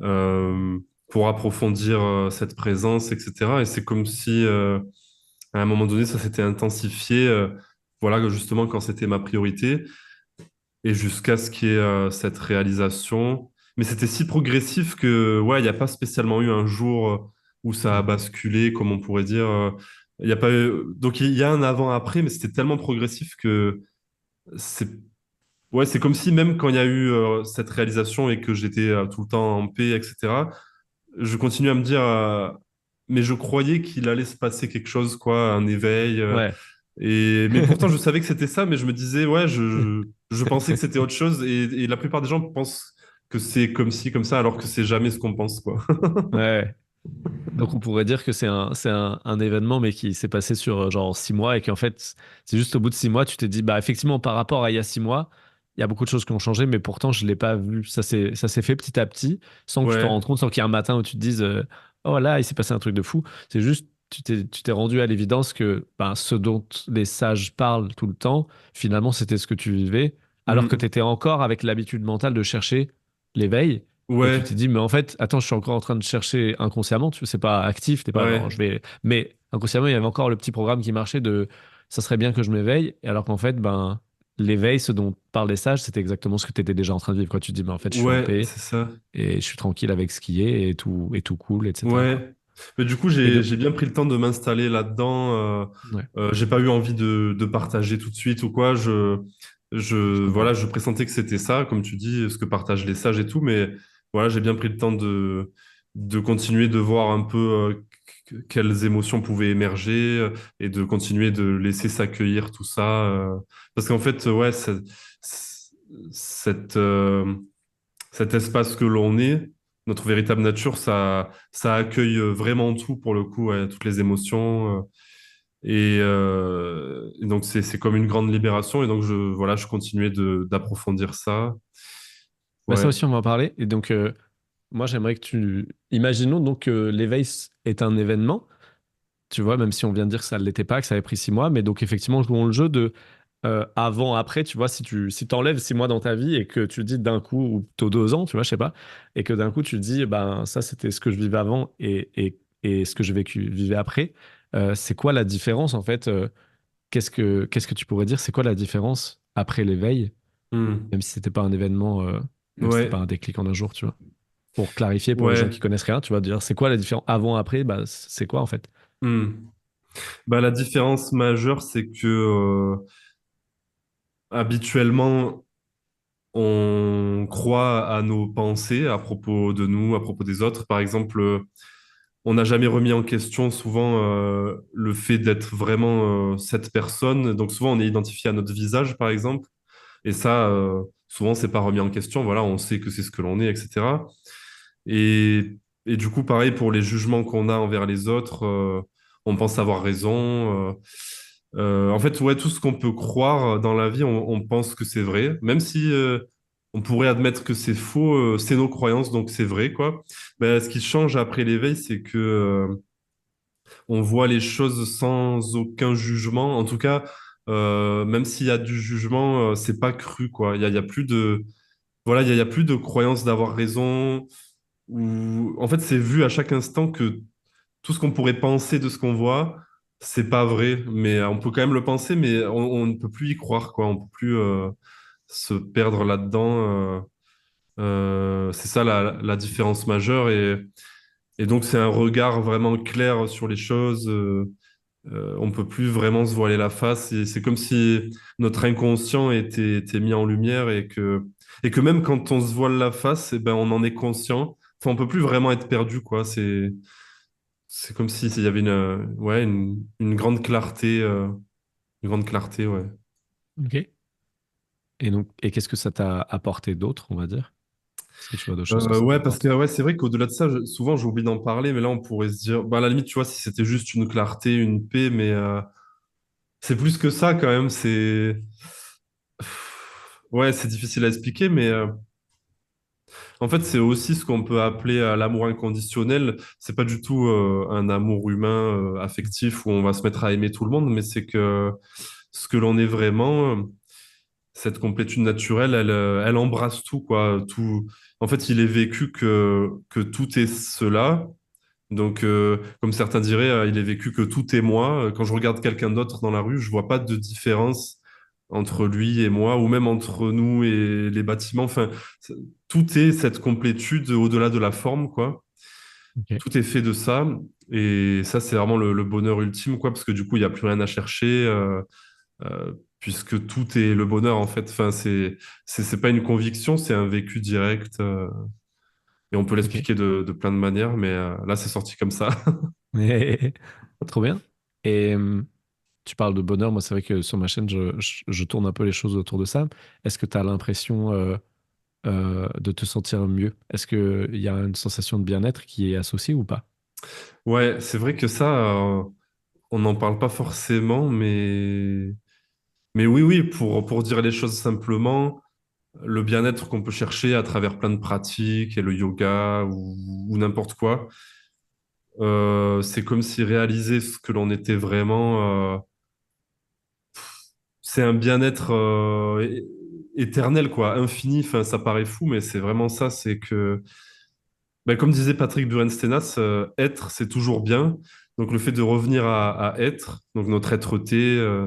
euh, pour approfondir cette présence, etc. Et c'est comme si, à un moment donné, ça s'était intensifié, voilà, justement, quand c'était ma priorité, et jusqu'à ce qu'il y ait cette réalisation. Mais c'était si progressif que, ouais, il n'y a pas spécialement eu un jour où ça a basculé, comme on pourrait dire. Il y a pas eu... Donc, il y a un avant-après, mais c'était tellement progressif que c'est ouais, c'est comme si même quand il y a eu cette réalisation et que j'étais tout le temps en paix, etc., je continue à me dire, mais je croyais qu'il allait se passer quelque chose, quoi, un éveil. Ouais. Mais pourtant, je savais que c'était ça, mais je me disais, ouais, je pensais que c'était autre chose. Et la plupart des gens pensent que c'est comme ci, comme ça, alors que c'est jamais ce qu'on pense, quoi. Ouais. Donc on pourrait dire que c'est un événement, mais qui s'est passé sur genre 6 mois et qu'en fait, c'est juste au bout de 6 mois, tu t'es dit, bah effectivement, par rapport à il y a 6 mois, il y a beaucoup de choses qui ont changé, mais pourtant, je ne l'ai pas vu. Ça s'est fait petit à petit, sans que tu t'en Ouais. rendes compte, sans qu'il y ait un matin où tu te dises, oh là, il s'est passé un truc de fou. C'est juste, tu t'es rendu à l'évidence que ben, ce dont les sages parlent tout le temps, finalement, c'était ce que tu vivais, alors que tu Mm. étais encore avec l'habitude mentale de chercher l'éveil. Et tu Ouais. t'es dit, mais en fait, attends, je suis encore en train de chercher inconsciemment, tu sais, c'est pas actif, t'es pas Ouais. genre, je vais. Mais inconsciemment, il y avait encore le petit programme qui marchait de ça serait bien que je m'éveille, et alors qu'en fait, ben, l'éveil, ce dont parlent les sages, c'était exactement ce que tu étais déjà en train de vivre. Quoi. Tu te dis, ben, en fait, je suis en Ouais, paix, c'est ça. et je suis tranquille avec ce qui est, et tout cool, etc. Quoi. Ouais. Mais du coup, Et de. j'ai bien pris le temps de m'installer là-dedans. Ouais, J'ai pas eu envie de partager tout de suite ou quoi. je comprends. Voilà, je pressentais que c'était ça, comme tu dis, ce que partagent les sages et tout. Mais voilà, j'ai bien pris le temps de continuer de voir un peu quelles émotions pouvaient émerger et de continuer de laisser s'accueillir tout ça. Parce qu'en fait, ouais, cette, cet espace que l'on est, notre véritable nature, ça accueille vraiment tout pour le coup, ouais, toutes les émotions. Et donc c'est comme une grande libération. Et donc voilà, je continuais d'approfondir ça. Bah, ça Ouais. aussi, on va en parler. Et donc, moi, j'aimerais que tu. Imaginons donc que l'éveil est un événement, tu vois, même si on vient de dire que ça ne l'était pas, que ça avait pris 6 mois, mais donc effectivement, jouons le jeu de avant, après, tu vois, si t'enlèves 6 mois dans ta vie et que tu dis d'un coup, ou plutôt 2 ans, tu vois, je sais pas, et que d'un coup tu dis, ben ça c'était ce que je vivais avant et ce que je vivais après, c'est quoi la différence en fait qu'est-ce que tu pourrais dire, c'est quoi la différence après l'éveil, Hmm. même si c'était pas un événement, même si c'était pas Ouais. un déclic en un jour, tu vois, pour clarifier pour les gens qui Ouais. connaissent rien, tu vas dire, c'est quoi la différence avant, après, bah c'est quoi en fait? Hmm. Bah, la différence majeure, c'est que habituellement, on croit à nos pensées à propos de nous, à propos des autres. Par exemple, on n'a jamais remis en question souvent le fait d'être vraiment cette personne. Donc souvent, on est identifié à notre visage, par exemple. Et ça, souvent, c'est pas remis en question. Voilà, on sait que c'est ce que l'on est, etc. Et, et du coup, pareil pour les jugements qu'on a envers les autres, on pense avoir raison. En fait, ouais, tout ce qu'on peut croire dans la vie, on pense que c'est vrai, même si on pourrait admettre que c'est faux, c'est nos croyances, donc c'est vrai, quoi. Ben, ce qui change après l'éveil, c'est que on voit les choses sans aucun jugement. En tout cas, même s'il y a du jugement, c'est pas cru, quoi. Il y a plus de, voilà, il y a plus de croyance d'avoir raison. Ou en fait, c'est vu à chaque instant que tout ce qu'on pourrait penser de ce qu'on voit, c'est pas vrai. Mais on peut quand même le penser, mais on ne peut plus y croire, quoi. On peut plus se perdre là-dedans. C'est ça la différence majeure. Et donc, c'est un regard vraiment clair sur les choses. On peut plus vraiment se voiler la face. Et c'est comme si notre inconscient était mis en lumière et que même quand on se voile la face, eh ben, on en est conscient. Enfin, on peut plus vraiment être perdu, quoi. C'est comme si il y avait ouais, une grande clarté, ouais. Ok. Et donc, et qu'est-ce que ça t'a apporté d'autre, on va dire? Est-ce que tu vois d'autres choses que ça t'a Ouais, parce que apporté? ouais, c'est vrai qu'au-delà de ça, souvent j'oublie d'en parler, mais là on pourrait se dire, bah, à la limite, tu vois, si c'était juste une clarté, une paix, mais c'est plus que ça quand même. Ouais, c'est difficile à expliquer, mais en fait, c'est aussi ce qu'on peut appeler l'amour inconditionnel. C'est pas du tout un amour humain affectif où on va se mettre à aimer tout le monde, mais c'est que ce que l'on est vraiment, cette complétude naturelle, elle embrasse tout, quoi. Tout. En fait, il est vécu que tout est cela. Donc, comme certains diraient, il est vécu que tout est moi. Quand je regarde quelqu'un d'autre dans la rue, je vois pas de différence entre lui et moi, ou même entre nous et les bâtiments. Enfin, c'est- tout est cette complétude au-delà de la forme, quoi. Ok. Tout est fait de ça. Et ça, c'est vraiment le bonheur ultime, quoi, parce que du coup, il n'y a plus rien à chercher, puisque tout est le bonheur, en fait. Enfin, c'est pas une conviction, c'est un vécu direct. Et on peut Ok. l'expliquer de plein de manières, mais là, c'est sorti comme ça. Trop bien. Et tu parles de bonheur. Moi, c'est vrai que sur ma chaîne, je tourne un peu les choses autour de ça. Est-ce que tu as l'impression de te sentir mieux? Est-ce qu'il y a une sensation de bien-être qui est associée ou pas? Ouais, c'est vrai que ça, on n'en parle pas forcément, mais oui, oui, pour dire les choses simplement, le bien-être qu'on peut chercher à travers plein de pratiques et le yoga ou n'importe quoi, c'est comme si réaliser ce que l'on était vraiment, c'est un bien-être éternel, quoi, infini. Enfin, ça paraît fou, mais c'est vraiment ça. C'est que, ben, comme disait Patrick Burenstenas, être, c'est toujours bien. Donc, le fait de revenir à être, donc notre être-té,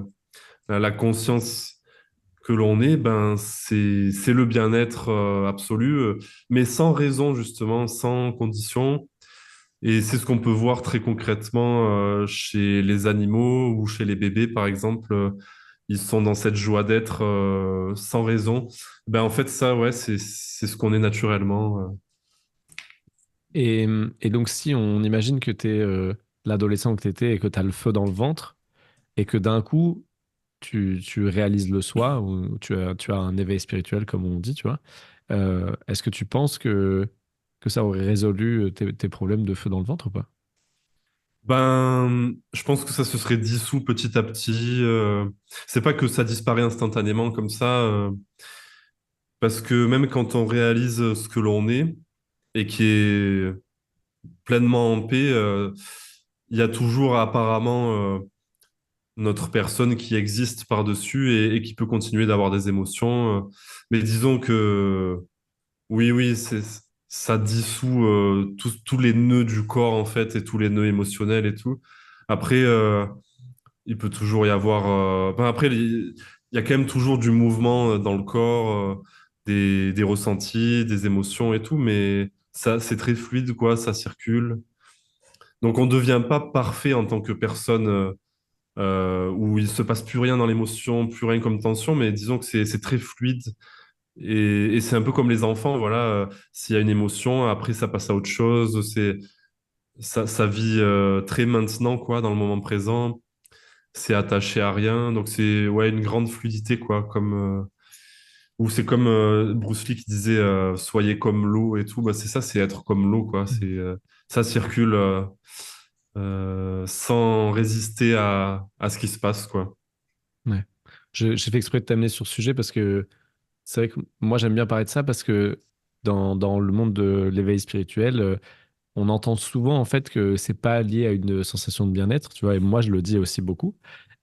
la conscience que l'on est, ben, c'est le bien-être absolu, mais sans raison, justement, sans condition. Et c'est ce qu'on peut voir très concrètement chez les animaux ou chez les bébés, par exemple. Ils sont dans cette joie d'être sans raison. Ben, en fait, ça, ouais, c'est ce qu'on est naturellement. Et donc, si on imagine que tu es l'adolescent que tu étais et que tu as le feu dans le ventre, et que d'un coup, tu réalises le soi, ou tu as un éveil spirituel, comme on dit, tu vois, est-ce que tu penses que ça aurait résolu tes problèmes de feu dans le ventre ou pas? Ben, je pense que ça se serait dissous petit à petit. C'est pas que ça disparaît instantanément comme ça, parce que même quand on réalise ce que l'on est et qui est pleinement en paix, il y a toujours apparemment notre personne qui existe par-dessus et qui peut continuer d'avoir des émotions. Mais disons que oui, oui, ça dissout tous les nœuds du corps en fait et tous les nœuds émotionnels et tout. Après, il peut toujours y avoir. Enfin, après, il y a quand même toujours du mouvement dans le corps, des ressentis, des émotions et tout, mais ça, c'est très fluide, quoi, ça circule. Donc, on ne devient pas parfait en tant que personne où il se passe plus rien dans l'émotion, plus rien comme tension, mais disons que c'est très fluide. Et c'est un peu comme les enfants, voilà, s'il y a une émotion, après ça passe à autre chose, ça vit très maintenant, quoi, dans le moment présent, c'est attaché à rien, donc c'est ouais, une grande fluidité, quoi, ou c'est comme Bruce Lee qui disait soyez comme l'eau et tout, bah, c'est ça, c'est être comme l'eau, quoi, Mm. ça circule sans résister à ce qui se passe, quoi. Ouais. J'ai fait exprès de t'amener sur ce sujet parce que c'est vrai que moi j'aime bien parler de ça parce que dans le monde de l'éveil spirituel, on entend souvent en fait que c'est pas lié à une sensation de bien-être, tu vois, et moi je le dis aussi beaucoup.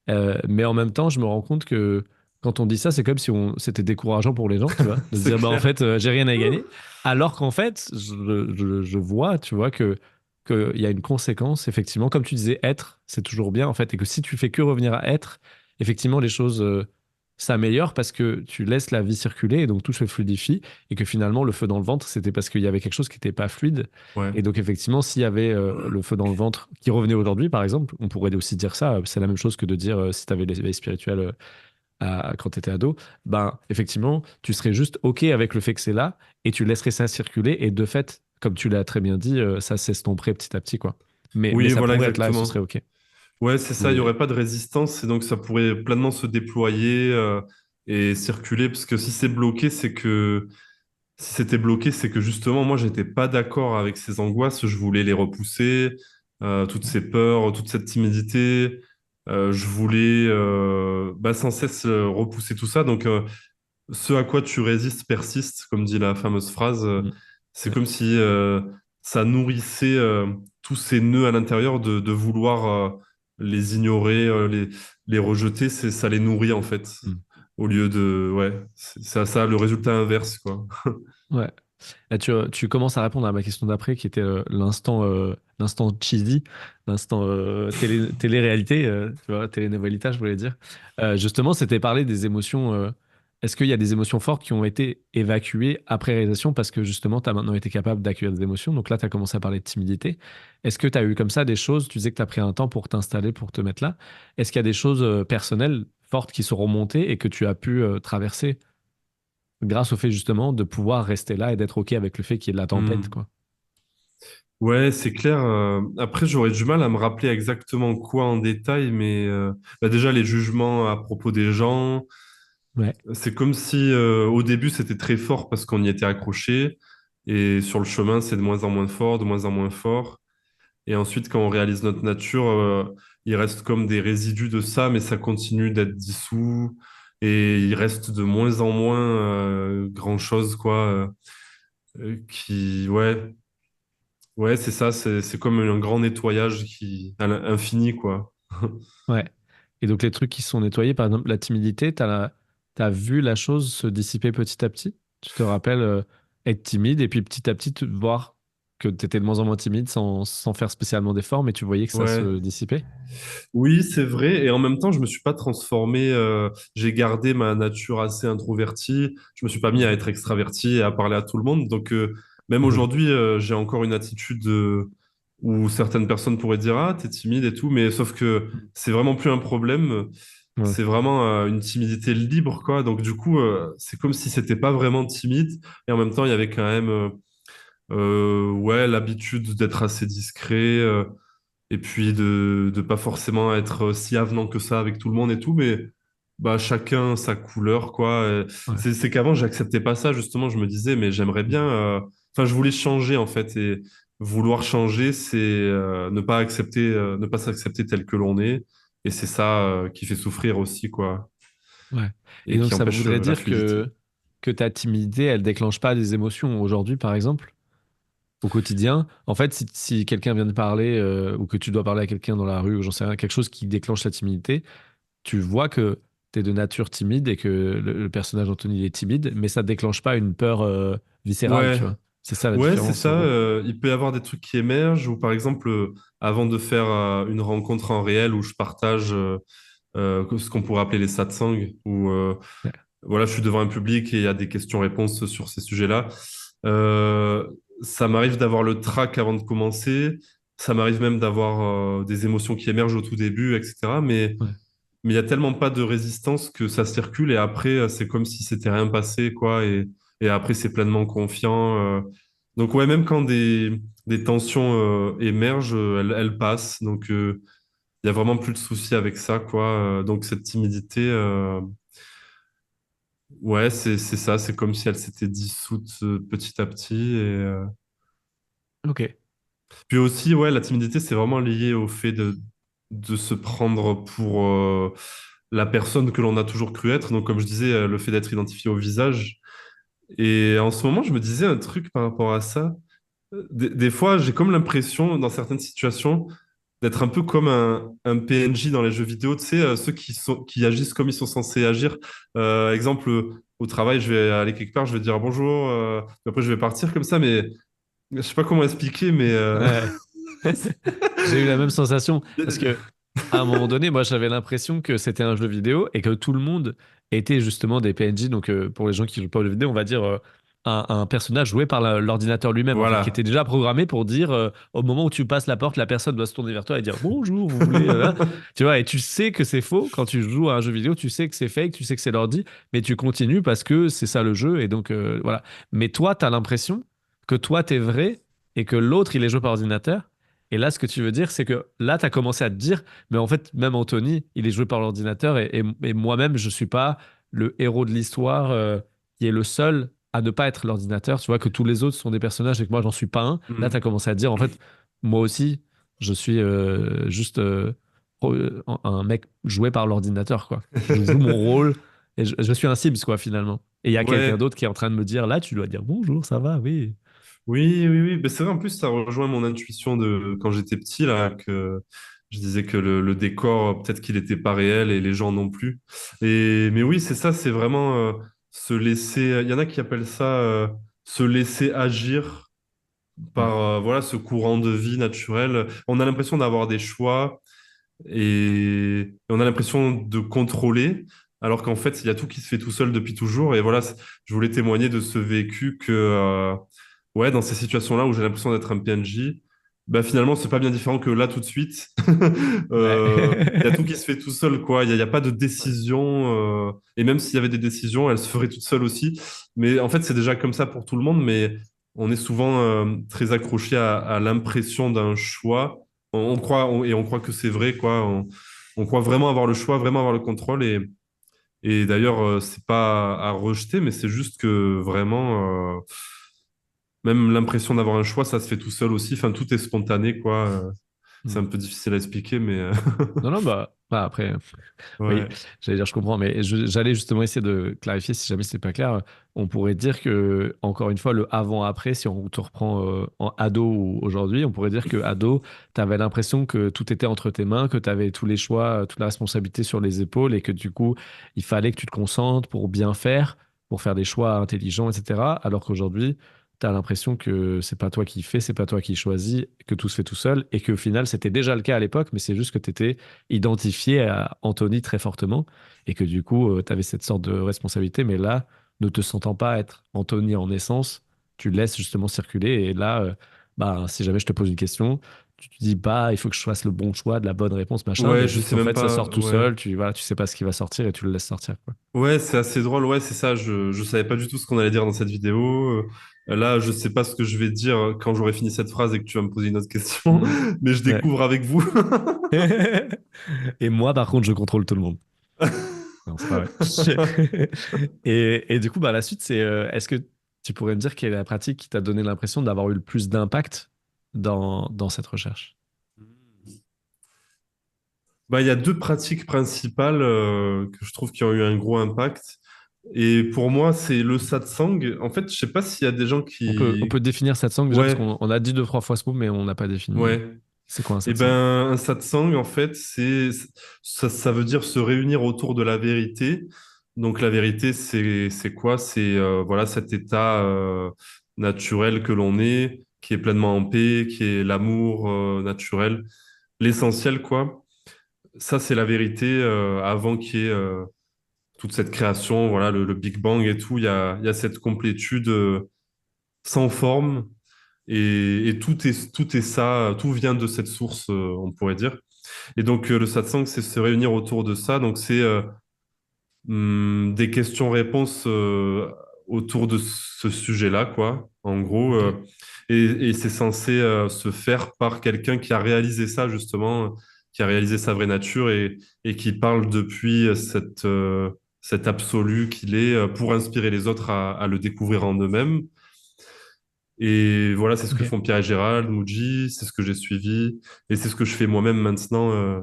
Mais en même temps, je me rends compte que quand on dit ça, c'est comme si c'était décourageant pour les gens, tu vois, de se C'est dire, bah en clair. fait, j'ai rien à y gagner. Alors qu'en fait, je vois, tu vois, qu'il y a une conséquence, effectivement, comme tu disais, être, c'est toujours bien, en fait, et que si tu fais que revenir à être, effectivement, les choses s'améliorent parce que tu laisses la vie circuler et donc tout se fluidifie, et que finalement, le feu dans le ventre, c'était parce qu'il y avait quelque chose qui n'était pas fluide. Ouais. Et donc, effectivement, s'il y avait le feu dans le ventre qui revenait aujourd'hui, par exemple, on pourrait aussi dire ça. C'est la même chose que de dire si tu avais l'éveil spirituel quand tu étais ado. Ben, effectivement, tu serais juste OK avec le fait que c'est là et tu laisserais ça circuler. Et de fait, comme tu l'as très bien dit, ça s'estomperait petit à petit, quoi. Mais Oui, ça voilà, pourrait être là et ce serait exactement. OK. Ouais, c'est ça, il n'y Mais aurait pas de résistance et donc ça pourrait pleinement se déployer et circuler parce que si c'est bloqué, c'est que si c'était bloqué, c'est que justement moi j'étais pas d'accord avec ces angoisses, je voulais les repousser, toutes ces peurs, toute cette timidité, je voulais bah, sans cesse repousser tout ça. Donc ce à quoi tu résistes persiste, comme dit la fameuse phrase. mm, C'est ouais, comme si ça nourrissait tous ces nœuds à l'intérieur de vouloir les ignorer, les rejeter. Ça les nourrit en fait. mm, Au lieu de, ouais, ça a le résultat inverse, quoi. ouais. Là, tu commences à répondre à ma question d'après, qui était l'instant cheesy, l'instant télé-réalité, tu vois, télénovelita, je voulais dire. Justement, c'était parler des émotions. Est-ce qu'il y a des émotions fortes qui ont été évacuées après réalisation parce que justement, tu as maintenant été capable d'accueillir des émotions? Donc là, tu as commencé à parler de timidité. Est-ce que tu as eu comme ça des choses? Tu disais que tu as pris un temps pour t'installer, pour te mettre là. Est-ce qu'il y a des choses personnelles fortes qui sont remontées et que tu as pu traverser grâce au fait justement de pouvoir rester là et d'être OK avec le fait qu'il y ait de la tempête, Hmm. quoi. Ouais, c'est clair. Après, j'aurais du mal à me rappeler exactement quoi en détail, mais bah, déjà les jugements à propos des gens. Ouais. C'est comme si au début c'était très fort parce qu'on y était accroché et sur le chemin c'est de moins en moins fort, de moins en moins fort. Et ensuite, quand on réalise notre nature, il reste comme des résidus de ça, mais ça continue d'être dissous. Et il reste de moins en moins grand-chose, quoi. Ouais, ouais, c'est ça. C'est comme un grand nettoyage infini, quoi. Ouais. Et donc les trucs qui sont nettoyés, par exemple la timidité, t'as vu la chose se dissiper petit à petit? Tu te rappelles être timide et puis petit à petit voir que tu étais de moins en moins timide sans faire spécialement d'efforts, mais tu voyais que ça Ouais. se dissipait? Oui, c'est vrai. Et en même temps, je me suis pas transformé. J'ai gardé ma nature assez introvertie. Je me suis pas mis à Mhm. être extraverti et à parler à tout le monde. Donc, même Mhm. aujourd'hui, j'ai encore une attitude où certaines personnes pourraient dire, ah, t'es timide et tout. Mais sauf que c'est vraiment plus un problème. Ouais, C'est vraiment une timidité libre, quoi. Donc, du coup, c'est comme si c'était pas vraiment timide. Et en même temps, il y avait quand même, ouais, l'habitude d'être assez discret. Et puis de pas forcément être si avenant que ça avec tout le monde et tout, mais bah chacun sa couleur quoi. ouais. C'est qu'avant j'acceptais pas ça justement, je me disais mais j'aimerais bien, Mhm. enfin je voulais changer en fait et vouloir changer c'est ne pas accepter, ne pas s'accepter tel que l'on est et c'est ça qui fait souffrir aussi quoi Ouais. Et et donc qui ça empêche voudrait la dire fluidité. que ta timidité, elle déclenche pas des émotions aujourd'hui, par exemple, au quotidien. En fait, si quelqu'un vient de parler ou que tu dois parler à quelqu'un dans la rue ou j'en sais rien, quelque chose qui déclenche la timidité, tu vois que tu es de nature timide et que le personnage d'Anthony il est timide, mais ça déclenche pas une peur viscérale, Ouais, tu vois. C'est ça la ouais, c'est différence, ça. en gros. Il peut y avoir des trucs qui émergent, ou par exemple, avant de faire une rencontre en réel où je partage ce qu'on pourrait appeler les satsangs, où Ouais, voilà, je suis devant un public et il y a des questions-réponses sur ces sujets-là. Euh, Ça m'arrive d'avoir le trac avant de commencer. Ça m'arrive même d'avoir des émotions qui émergent au tout début, etc. ouais, Mais il y a tellement pas de résistance que ça circule et après, c'est comme si c'était rien passé, quoi. Et après, c'est pleinement confiant. Donc, ouais, même quand des tensions émergent, elles passent. Donc, il y a vraiment plus de soucis avec ça, quoi. Donc, cette timidité, ouais, c'est ça. C'est comme si elle s'était dissoute petit à petit. ok. Puis aussi, ouais, la timidité, c'est vraiment lié au fait de se prendre pour la personne que l'on a toujours cru être. Donc, comme je disais, le fait d'être identifié au visage. Et en ce moment, je me disais un truc par rapport à ça. Des fois, j'ai comme l'impression, dans certaines situations, d'être un peu comme un PNJ dans les jeux vidéo, tu sais, ceux qui agissent comme ils sont censés agir. Exemple, au travail, je vais aller quelque part, je vais dire bonjour, puis après je vais partir comme ça, mais je sais pas comment expliquer, mais Ouais. J'ai eu la même sensation parce que à un moment donné, moi j'avais l'impression que c'était un jeu vidéo et que tout le monde était justement des PNJ. Donc pour les gens qui jouent pas aux jeux vidéo, on va dire un personnage joué par l'ordinateur lui-même en fait, qui était voilà. déjà programmé pour dire au moment où tu passes la porte, la personne doit se tourner vers toi et dire bonjour, vous voulez, hein tu vois, et tu sais que c'est faux quand tu joues à un jeu vidéo, tu sais que c'est fake, tu sais que c'est l'ordi, mais tu continues parce que c'est ça le jeu et donc voilà. Mais toi, tu as l'impression que toi t'es vrai et que l'autre il est joué par ordinateur. Et là, ce que tu veux dire, c'est que là, tu as commencé à te dire, mais en fait, même Anthony, il est joué par l'ordinateur et moi-même, je suis pas le héros de l'histoire qui est le seul à ne pas être l'ordinateur. Tu vois, que tous les autres sont des personnages et que moi, j'en suis pas un. Là, tu as Mm. commencé à te dire, en fait, moi aussi, je suis juste un mec joué par l'ordinateur, quoi. Je joue mon rôle et je suis un Sims, quoi, finalement. Et il y a quelqu'un Ouais, d'autre qui est en train de me dire, là, tu dois dire bonjour, ça va, oui. oui, oui, oui. Mais c'est vrai, en plus, ça rejoint mon intuition de quand j'étais petit, là, que je disais que le décor, peut-être qu'il n'était pas réel et les gens non plus. Mais oui, c'est ça, c'est vraiment se laisser. Il y en a qui appellent ça se laisser agir Ouais, par voilà, ce courant de vie naturel. On a l'impression d'avoir des choix et on a l'impression de contrôler, alors qu'en fait, il y a tout qui se fait tout seul depuis toujours. Et voilà, je voulais témoigner de ce vécu que, ouais, dans ces situations-là où j'ai l'impression d'être un PNJ, bah finalement, c'est pas bien différent que là tout de suite. ouais. Il y a tout qui se fait tout seul, quoi. Il y a pas de Ouais. décision. Et même s'il y avait des décisions, elles se feraient toutes seules aussi. Mais en fait, c'est déjà comme ça pour tout le monde. Mais on est souvent très accroché à l'impression d'un choix. On croit et on croit que c'est vrai, quoi. On croit vraiment avoir le choix, vraiment avoir le contrôle. Et d'ailleurs, c'est pas à rejeter, mais c'est juste que vraiment, même l'impression d'avoir un choix, ça se fait tout seul aussi. Enfin, tout est spontané, quoi. C'est Hmm. un peu difficile à expliquer, mais Non, non, bah, après. Oui, ouais. j'allais dire, je comprends, mais j'allais justement essayer de clarifier si jamais c'était pas clair. On pourrait dire que, encore une fois, le avant-après, si on te reprend en ado ou aujourd'hui, on pourrait dire que ado, tu avais l'impression que tout était entre tes mains, que tu avais tous les choix, toute la responsabilité sur les épaules et que du coup, il fallait que tu te concentres pour bien faire, pour faire des choix intelligents, etc. Alors qu'aujourd'hui, tu as l'impression que c'est pas toi qui fais, c'est pas toi qui choisis, que tout se fait tout seul et qu'au final, c'était déjà le cas à l'époque, mais c'est juste que tu étais identifié à Anthony très fortement et que du coup, tu avais cette sorte de responsabilité. Mais là, ne te sentant pas être Anthony en essence, tu laisses justement circuler. Et là, bah, si jamais je te pose une question, tu te dis, bah, il faut que je fasse le bon choix, de la bonne réponse, machin. Ouais, Mais je juste, sais en même fait, ça sort pas. tout Ouais. seul. Voilà, tu sais pas ce qui va sortir et tu le laisses sortir, quoi. Ouais, c'est assez drôle. Ouais, c'est ça. Je savais pas du tout ce qu'on allait dire dans cette vidéo. Là, je sais pas ce que je vais dire quand j'aurai fini cette phrase et que tu vas me poser une autre question, Mhm. mais je Ouais. découvre avec vous. Et moi, par contre, je contrôle tout le monde. Non, c'est pas vrai. Et du coup, bah, la suite, c'est est-ce que tu pourrais me dire quelle est la pratique qui t'a donné l'impression d'avoir eu le plus d'impact dans cette recherche? Bah, il y a deux pratiques principales que je trouve qui ont eu un gros impact. Et pour moi, c'est le satsang. En fait, je sais pas s'il y a des gens On qui... peut définir satsang déjà parce Ouais, qu'on a dit deux, trois fois ce mot, mais on n'a pas défini. ouais. C'est quoi un Eh satsang? ben, un satsang, en fait, ça veut dire se réunir autour de la vérité. Donc, la vérité, c'est quoi? C'est voilà, cet état naturel que l'on est, qui est pleinement en paix, qui est l'amour naturel, l'essentiel, quoi. Ça, c'est la vérité avant qu'il y ait toute cette création, voilà, le Big Bang et tout. Il y a cette complétude sans forme et tout est ça, tout vient de cette source, on pourrait dire. Et donc, le satsang, c'est se réunir autour de ça. Donc, c'est des questions-réponses autour de ce sujet-là, quoi, en gros. Ok. Et c'est censé se faire par quelqu'un qui a réalisé ça, justement, qui a réalisé sa vraie nature et qui parle depuis cet absolu qu'il est pour inspirer les autres à le découvrir en eux-mêmes. Et voilà, c'est ce que Ok. font Pierre et Gérald, Muji, c'est ce que j'ai suivi, et c'est ce que je fais moi-même maintenant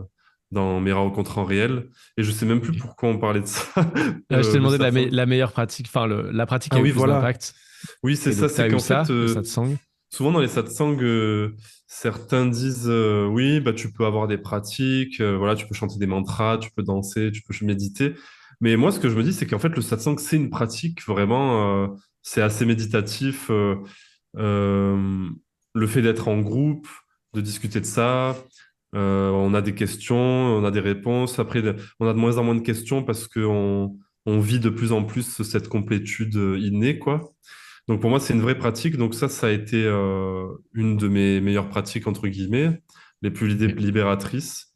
dans mes rencontres en réel. Et je sais même plus Ok. pourquoi on parlait de ça, Je t'ai le demandé satsang. la meilleure pratique, enfin la pratique qui Ah a eu le oui, plus voilà. d'impact. Oui, c'est Et ça, donc, tu c'est as eu qu'en fait, ça, le satsang. souvent dans les satsangs, certains disent oui, bah, tu peux avoir des pratiques, voilà, tu peux chanter des mantras, tu peux danser, tu peux méditer. Mais moi, ce que je me dis, c'est qu'en fait, le satsang, c'est une pratique vraiment, c'est assez méditatif. Euh, le fait d'être en groupe, de discuter de ça, on a des questions, on a des réponses. Après, on a de moins en moins de questions parce qu'on on vit de plus en plus cette complétude innée, quoi. Donc pour moi, c'est une vraie pratique. Donc ça a été une de mes meilleures pratiques, entre guillemets, les plus Ok. libératrices.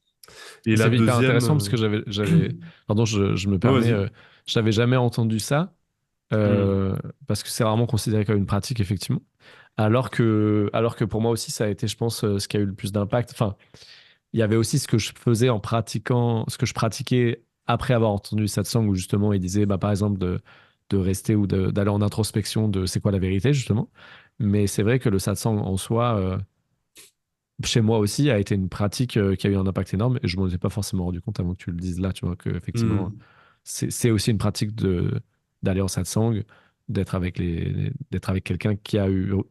Et la C'est hyper intéressant parce deuxième... que pardon, je me Non, permets, vas-y. je n'avais jamais entendu ça. Hmm. Parce que c'est rarement considéré comme une pratique, effectivement. Alors que pour moi aussi, ça a été, je pense, ce qui a eu le plus d'impact. Enfin, il y avait aussi ce que je faisais en pratiquant, ce que je pratiquais après avoir entendu satsang, où justement, il disait, bah, par exemple, de rester ou d'aller en introspection de c'est quoi la vérité, justement. Mais c'est vrai que le satsang en soi, chez moi aussi, a été une pratique qui a eu un impact énorme et je m'en étais pas forcément rendu compte avant que tu le dises là, tu vois, que effectivement, Hmm. c'est aussi une pratique d'aller en satsang, d'être avec quelqu'un qui a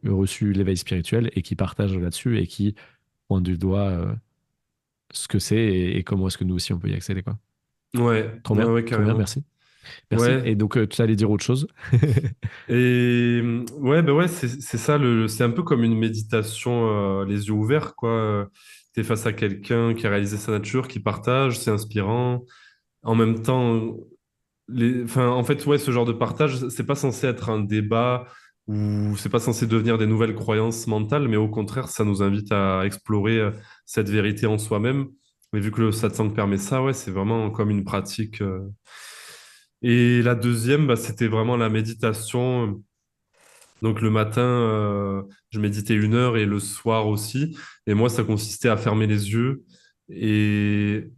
reçu l'éveil spirituel et qui partage là-dessus et qui pointe du doigt ce que c'est et comment est-ce que nous aussi on peut y accéder, quoi. Ouais, ouais, ouais, Trop bien, carrément. merci. Merci. Et Ouais. donc, tu allais dire autre chose. Et ouais, bah ouais, c'est ça, c'est un peu comme une méditation, les yeux ouverts, quoi. Tu es face à quelqu'un qui a réalisé sa nature, qui partage, c'est inspirant. En même temps, enfin, en fait, ouais, ce genre de partage, c'est pas censé être un débat ou c'est pas censé devenir des nouvelles croyances mentales, mais au contraire, ça nous invite à explorer cette vérité en soi-même. Mais vu que le satsang permet ça, ouais, c'est vraiment comme une pratique. Et la deuxième, bah, c'était vraiment la méditation. Donc le matin, je méditais 1 heure et le soir aussi. Et moi, ça consistait à fermer les yeux et,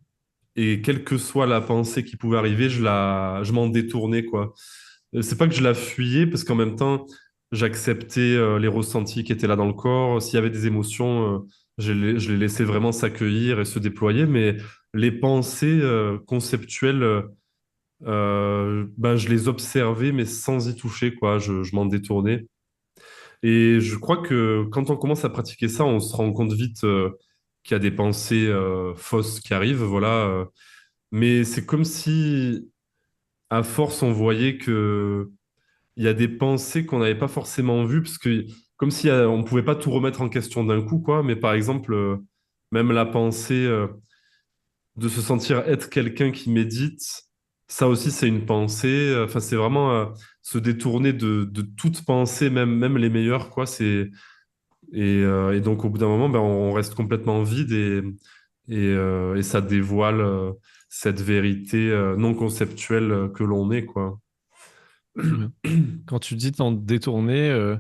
et quelle que soit la pensée qui pouvait arriver, je m'en détournais, quoi. C'est pas que je la fuyais parce qu'en même temps, j'acceptais les ressentis qui étaient là dans le corps. S'il y avait des émotions, je les laissais vraiment s'accueillir et se déployer. Mais les pensées conceptuelles, ben, je les observais, mais sans y toucher, quoi. Je m'en détournais. Et je crois que quand on commence à pratiquer ça, on se rend compte vite qu'il y a des pensées fausses qui arrivent, voilà. Mais c'est comme si, à force, on voyait que il y a des pensées qu'on n'avait pas forcément vues, parce que comme si on pouvait pas tout remettre en question d'un coup, quoi. Mais par exemple, même la pensée de se sentir être quelqu'un qui médite, ça aussi, c'est une pensée. Enfin, c'est vraiment se détourner de toute pensée, même les meilleures, quoi. Et donc, au bout d'un moment, ben, on reste complètement vide et ça dévoile cette vérité non conceptuelle que l'on est, quoi. Ouais. Quand tu dis t'en détourner,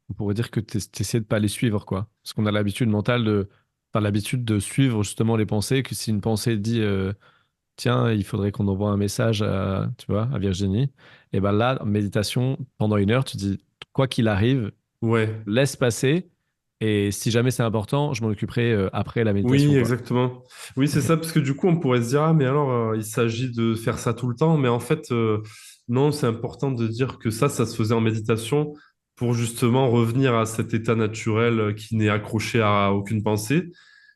on pourrait dire que t'essaies de pas les suivre, quoi. Parce qu'on a l'habitude mentale enfin, l'habitude de suivre justement les pensées, que si une pensée dit, tiens, il faudrait qu'on envoie un message à, tu vois, à Virginie, et ben là, en méditation, pendant 1 heure, tu dis, quoi qu'il arrive, Ouais. laisse passer, et si jamais c'est important, je m'en occuperai après la méditation, Oui, quoi. exactement. Oui, c'est Ok. ça, parce que du coup, on pourrait se dire, ah, mais alors, il s'agit de faire ça tout le temps, mais en fait, non, c'est important de dire que ça se faisait en méditation pour justement revenir à cet état naturel qui n'est accroché à aucune pensée.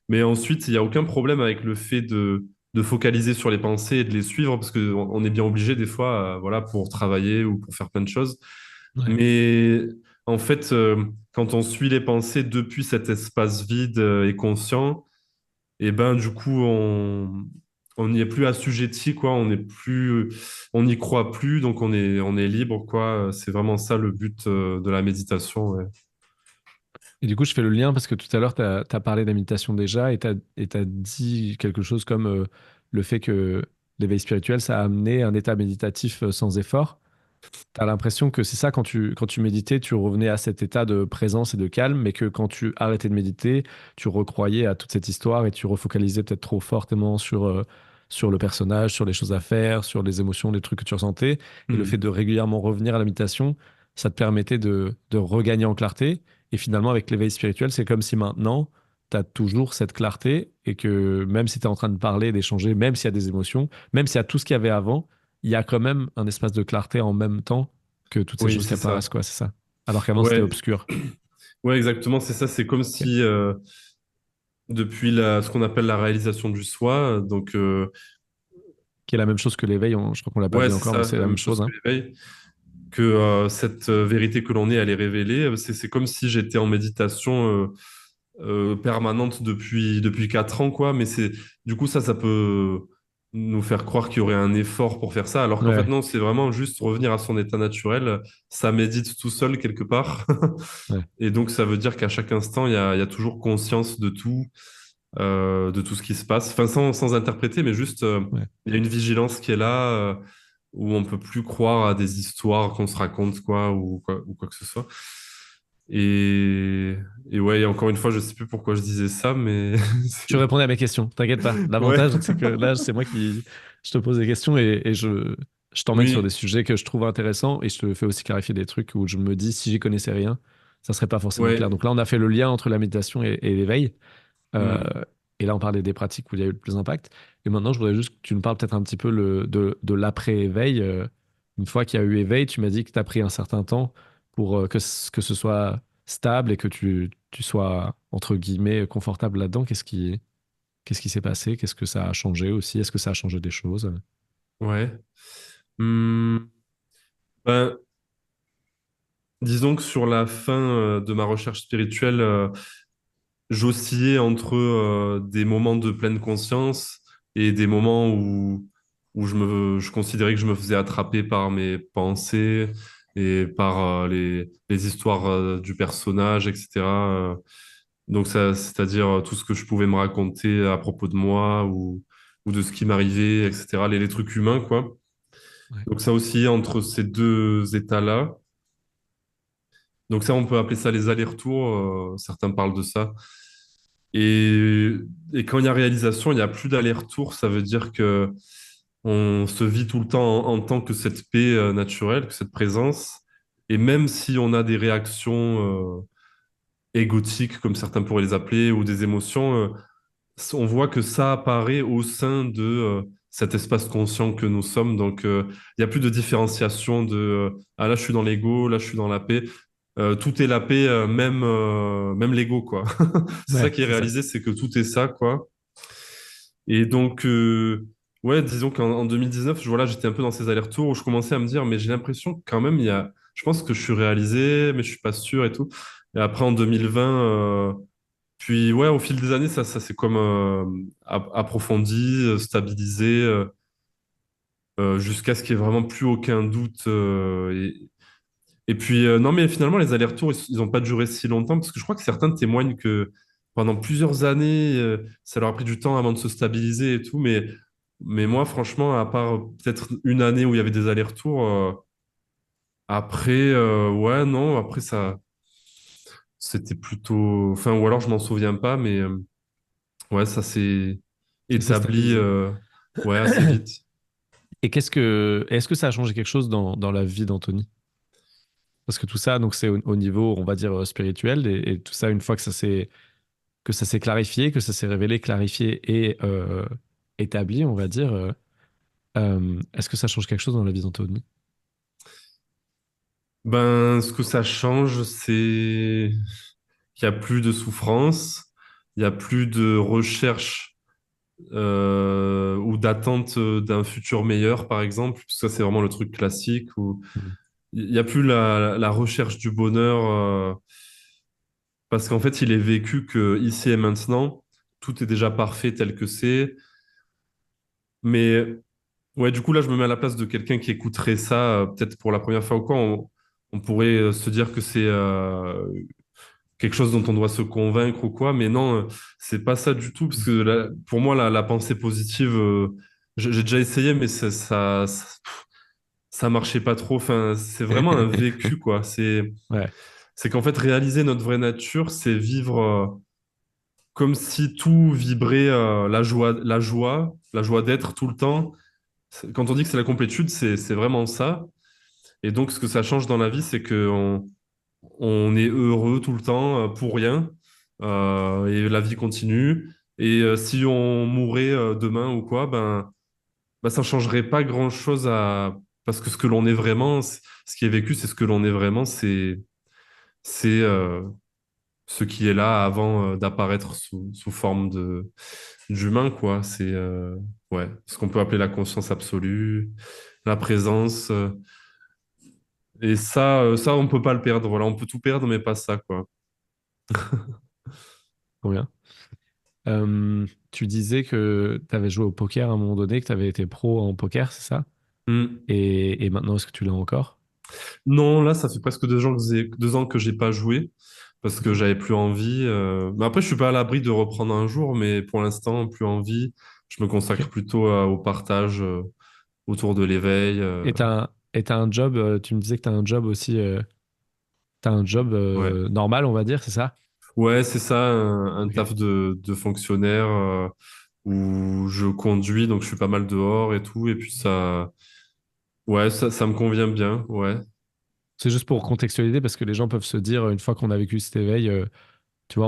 Mais ensuite, il n'y a aucun problème avec le fait de focaliser sur les pensées et de les suivre, parce qu'on est bien obligé des fois, voilà, pour travailler ou pour faire plein de choses. Ouais. Mais en fait, quand on suit les pensées depuis cet espace vide et conscient, et ben du coup on n'y est plus assujetti, quoi. On n'y croit plus, donc on est libre, quoi. C'est vraiment ça le but de la méditation, ouais. Et du coup, je fais le lien parce que tout à l'heure, tu as parlé de la méditation déjà et t'as dit quelque chose comme le fait que l'éveil spirituel, ça a amené un état méditatif sans effort. Tu as l'impression que c'est ça, quand tu méditais, tu revenais à cet état de présence et de calme, mais que quand tu arrêtais de méditer, tu recroyais à toute cette histoire et tu refocalisais peut-être trop fortement sur le personnage, sur les choses à faire, sur les émotions, les trucs que tu ressentais. Et le fait Hmm. de régulièrement revenir à la méditation, ça te permettait de regagner en clarté. Et finalement, avec l'éveil spirituel, c'est comme si maintenant, tu as toujours cette clarté et que même si tu es en train de parler, d'échanger, même s'il y a des émotions, même s'il y a tout ce qu'il y avait avant, il y a quand même un espace de clarté en même temps que toutes ces Oui, choses qui c'est apparaissent, ça. quoi, c'est ça. Alors qu'avant, c'était Ouais, obscur. ouais, exactement, c'est ça. C'est comme Ok. si depuis ce qu'on appelle la réalisation du soi, donc Qui est la même chose que l'éveil, je crois qu'on l'a pas ouais, dit c'est encore, mais ça, c'est la la même même chose chose, que hein. l'éveil, que cette vérité que l'on est, elle est révélée. C'est comme si j'étais en méditation permanente depuis 4 ans, quoi. Mais du coup, ça peut nous faire croire qu'il y aurait un effort pour faire ça, alors qu'en fait, Ouais, non, c'est vraiment juste revenir à son état naturel. Ça médite tout seul quelque part. ouais, Et donc, ça veut dire qu'à chaque instant, il y a toujours conscience de tout ce qui se passe. Enfin, sans interpréter, mais juste, ouais. il y a une vigilance qui est là, où on peut plus croire à des histoires qu'on se raconte, quoi, ou quoi que ce soit. Et, et ouais, et encore une fois, je sais plus pourquoi je disais ça, mais Tu répondais à mes questions, t'inquiète pas. ouais, L'avantage, c'est que là, c'est moi qui je te pose des questions et je t'emmène sur des oui, sujets que je trouve intéressants et je te fais aussi clarifier des trucs où je me dis, si j'y connaissais rien, ça serait pas forcément clair. ouais, Donc là, on a fait le lien entre la méditation et l'éveil. Euh, hmm, et là, on parlait des pratiques où il y a eu le plus d'impact. Et maintenant, je voudrais juste que tu me parles peut-être un petit peu de l'après-éveil. Une fois qu'il y a eu éveil, tu m'as dit que tu as pris un certain temps pour que ce soit stable et que tu sois, entre guillemets, confortable là-dedans. Qu'est-ce qui s'est passé? Qu'est-ce que ça a changé aussi? Est-ce que ça a changé des choses? ouais. Hmm, ben, disons que sur la fin de ma recherche spirituelle, j'oscillais entre des moments de pleine conscience et des moments où je considérais que je me faisais attraper par mes pensées et par les histoires du personnage, etc. Donc, ça, c'est-à-dire tout ce que je pouvais me raconter à propos de moi ou de ce qui m'arrivait, etc. Les trucs humains, quoi. Ouais, Donc, ça oscillait entre ces deux états-là. Donc, ça, on peut appeler ça les allers-retours. Certains parlent de ça. Et, et quand il y a réalisation, il n'y a plus d'aller-retour. Ça veut dire que on se vit tout le temps en tant que cette paix naturelle, que cette présence. Et même si on a des réactions égotiques, comme certains pourraient les appeler, ou des émotions, on voit que ça apparaît au sein de cet espace conscient que nous sommes. Donc, il n'y a plus de différenciation de ah là, je suis dans l'ego, là, je suis dans la paix. Tout est la paix, même l'ego, quoi. C'est ça Ouais, qui est c'est ça. réalisé, c'est que tout est ça, quoi. Et donc, ouais, disons qu'en 2019, voilà, j'étais un peu dans ces allers-retours où je commençais à me dire, mais j'ai l'impression que quand même, je pense que je suis réalisé, mais je suis pas sûr et tout. Et après, en 2020, puis ouais, au fil des années, ça s'est comme approfondi, stabilisé, jusqu'à ce qu'il n'y ait vraiment plus aucun doute. Et puis, non, mais finalement, les allers-retours, ils n'ont pas duré si longtemps, parce que je crois que certains témoignent que pendant plusieurs années, ça leur a pris du temps avant de se stabiliser et tout. Mais moi, franchement, à part peut-être une année où il y avait des allers-retours, après, ouais, non, après, c'était plutôt. Enfin, ou alors je m'en souviens pas, mais ouais, ça s'est Ça s'est établi, stabilisé. ouais, assez vite. Et est-ce que ça a changé quelque chose dans la vie d'Anthony? Parce que tout ça, donc c'est au niveau, on va dire, spirituel, et tout ça, une fois que ça s'est clarifié, que ça s'est révélé, clarifié et établi, on va dire, est-ce que ça change quelque chose dans la vie d'Anthony? Ben, ce que ça change, c'est qu'il n'y a plus de souffrance, il n'y a plus de recherche ou d'attente d'un futur meilleur, par exemple. Parce que ça, c'est vraiment le truc classique où Mhm. il n'y a plus la recherche du bonheur parce qu'en fait, il est vécu que ici et maintenant, tout est déjà parfait tel que c'est. Mais ouais, du coup, là, je me mets à la place de quelqu'un qui écouterait ça, peut-être pour la première fois ou quoi. On pourrait se dire que c'est quelque chose dont on doit se convaincre ou quoi, mais non, c'est pas ça du tout, parce que pour moi, la pensée positive, j'ai déjà essayé, mais ça marchait pas trop. Enfin, c'est vraiment un vécu, quoi. Ouais. C'est qu'en fait, réaliser notre vraie nature, c'est vivre comme si tout vibrait la joie d'être tout le temps. Quand on dit que c'est la complétude, c'est vraiment ça. Et donc, ce que ça change dans la vie, c'est que on est heureux tout le temps pour rien et la vie continue. Et si on mourait demain ou quoi, ben ça changerait pas grand-chose parce que ce que l'on est vraiment, ce qui est vécu, c'est ce que l'on est vraiment, c'est ce qui est là avant d'apparaître sous forme d'humain, quoi. C'est ouais, ce qu'on peut appeler la conscience absolue, la présence. Et ça, on peut pas le perdre. Voilà, on peut tout perdre, mais pas ça, quoi. Trop bien. Tu disais que tu avais joué au poker à un moment donné, que tu avais été pro en poker, c'est ça? Hmm. Et maintenant, est-ce que tu l'as encore? Non, là, ça fait presque 2 ans que j'ai pas joué parce que Ok. j'avais plus envie. Mais après, je suis pas à l'abri de reprendre un jour, mais pour l'instant, plus envie. Je me consacre Ok. plutôt au partage autour de l'éveil. Et t'as un job, tu me disais que tu as un job aussi, tu un job Ouais, normal, on va dire, c'est ça? ouais, c'est ça, un Ok. taf de fonctionnaire où je conduis, donc je suis pas mal dehors et tout, et puis ouais, ça me convient bien, ouais. C'est juste pour contextualiser parce que les gens peuvent se dire, une fois qu'on a vécu cet éveil, tu vois,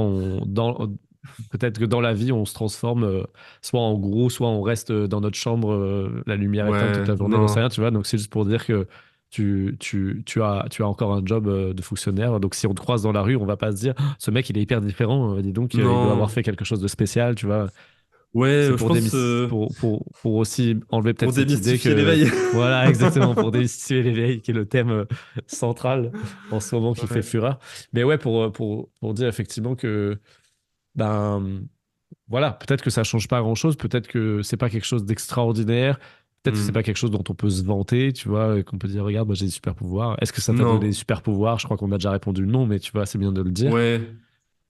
peut-être que dans la vie, on se transforme soit en gros, soit on reste dans notre chambre, la lumière éteinte toute Ouais, la journée, j'en sais rien, non, tu vois. Donc c'est juste pour dire que tu as encore un job de fonctionnaire. Donc si on te croise dans la rue, on va pas se dire, ah, ce mec, il est hyper différent, dis donc, il doit avoir non. fait quelque chose de spécial, tu vois. Ouais, C'est je pour, pense pour aussi enlever pour peut-être cette idée démystifier que, l'éveil. voilà, exactement, pour démystifier l'éveil, qui est le thème central en ce moment qui fait Ouais. fureur. Mais ouais, pour dire effectivement que, ben, voilà, peut-être que ça change pas grand-chose, peut-être que c'est pas quelque chose d'extraordinaire, peut-être que c'est pas Hmm. quelque chose dont on peut se vanter, tu vois, et qu'on peut dire, regarde, moi j'ai des super pouvoirs. Est-ce que ça t'a donné des Non, super pouvoirs? Je crois qu'on a déjà répondu non, mais tu vois, c'est bien de le dire. ouais.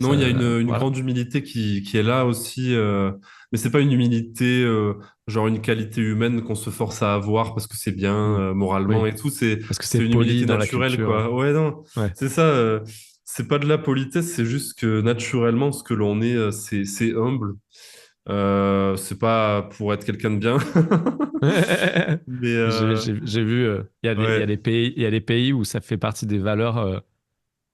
Non, il y a Ça, une voilà. grande humilité qui est là aussi, mais c'est pas une humilité, genre une qualité humaine qu'on se force à avoir parce que c'est bien Hmm. moralement Oui, et tout. parce que c'est C'est une humilité poli dans la naturelle, culture. quoi. Ouais, non, Ouais. c'est ça. C'est pas de la politesse, c'est juste que naturellement, ce que l'on est, c'est humble. C'est pas pour être quelqu'un de bien, mais J'ai vu, il y a ouais, des pays, il y a des pays où ça fait partie des valeurs.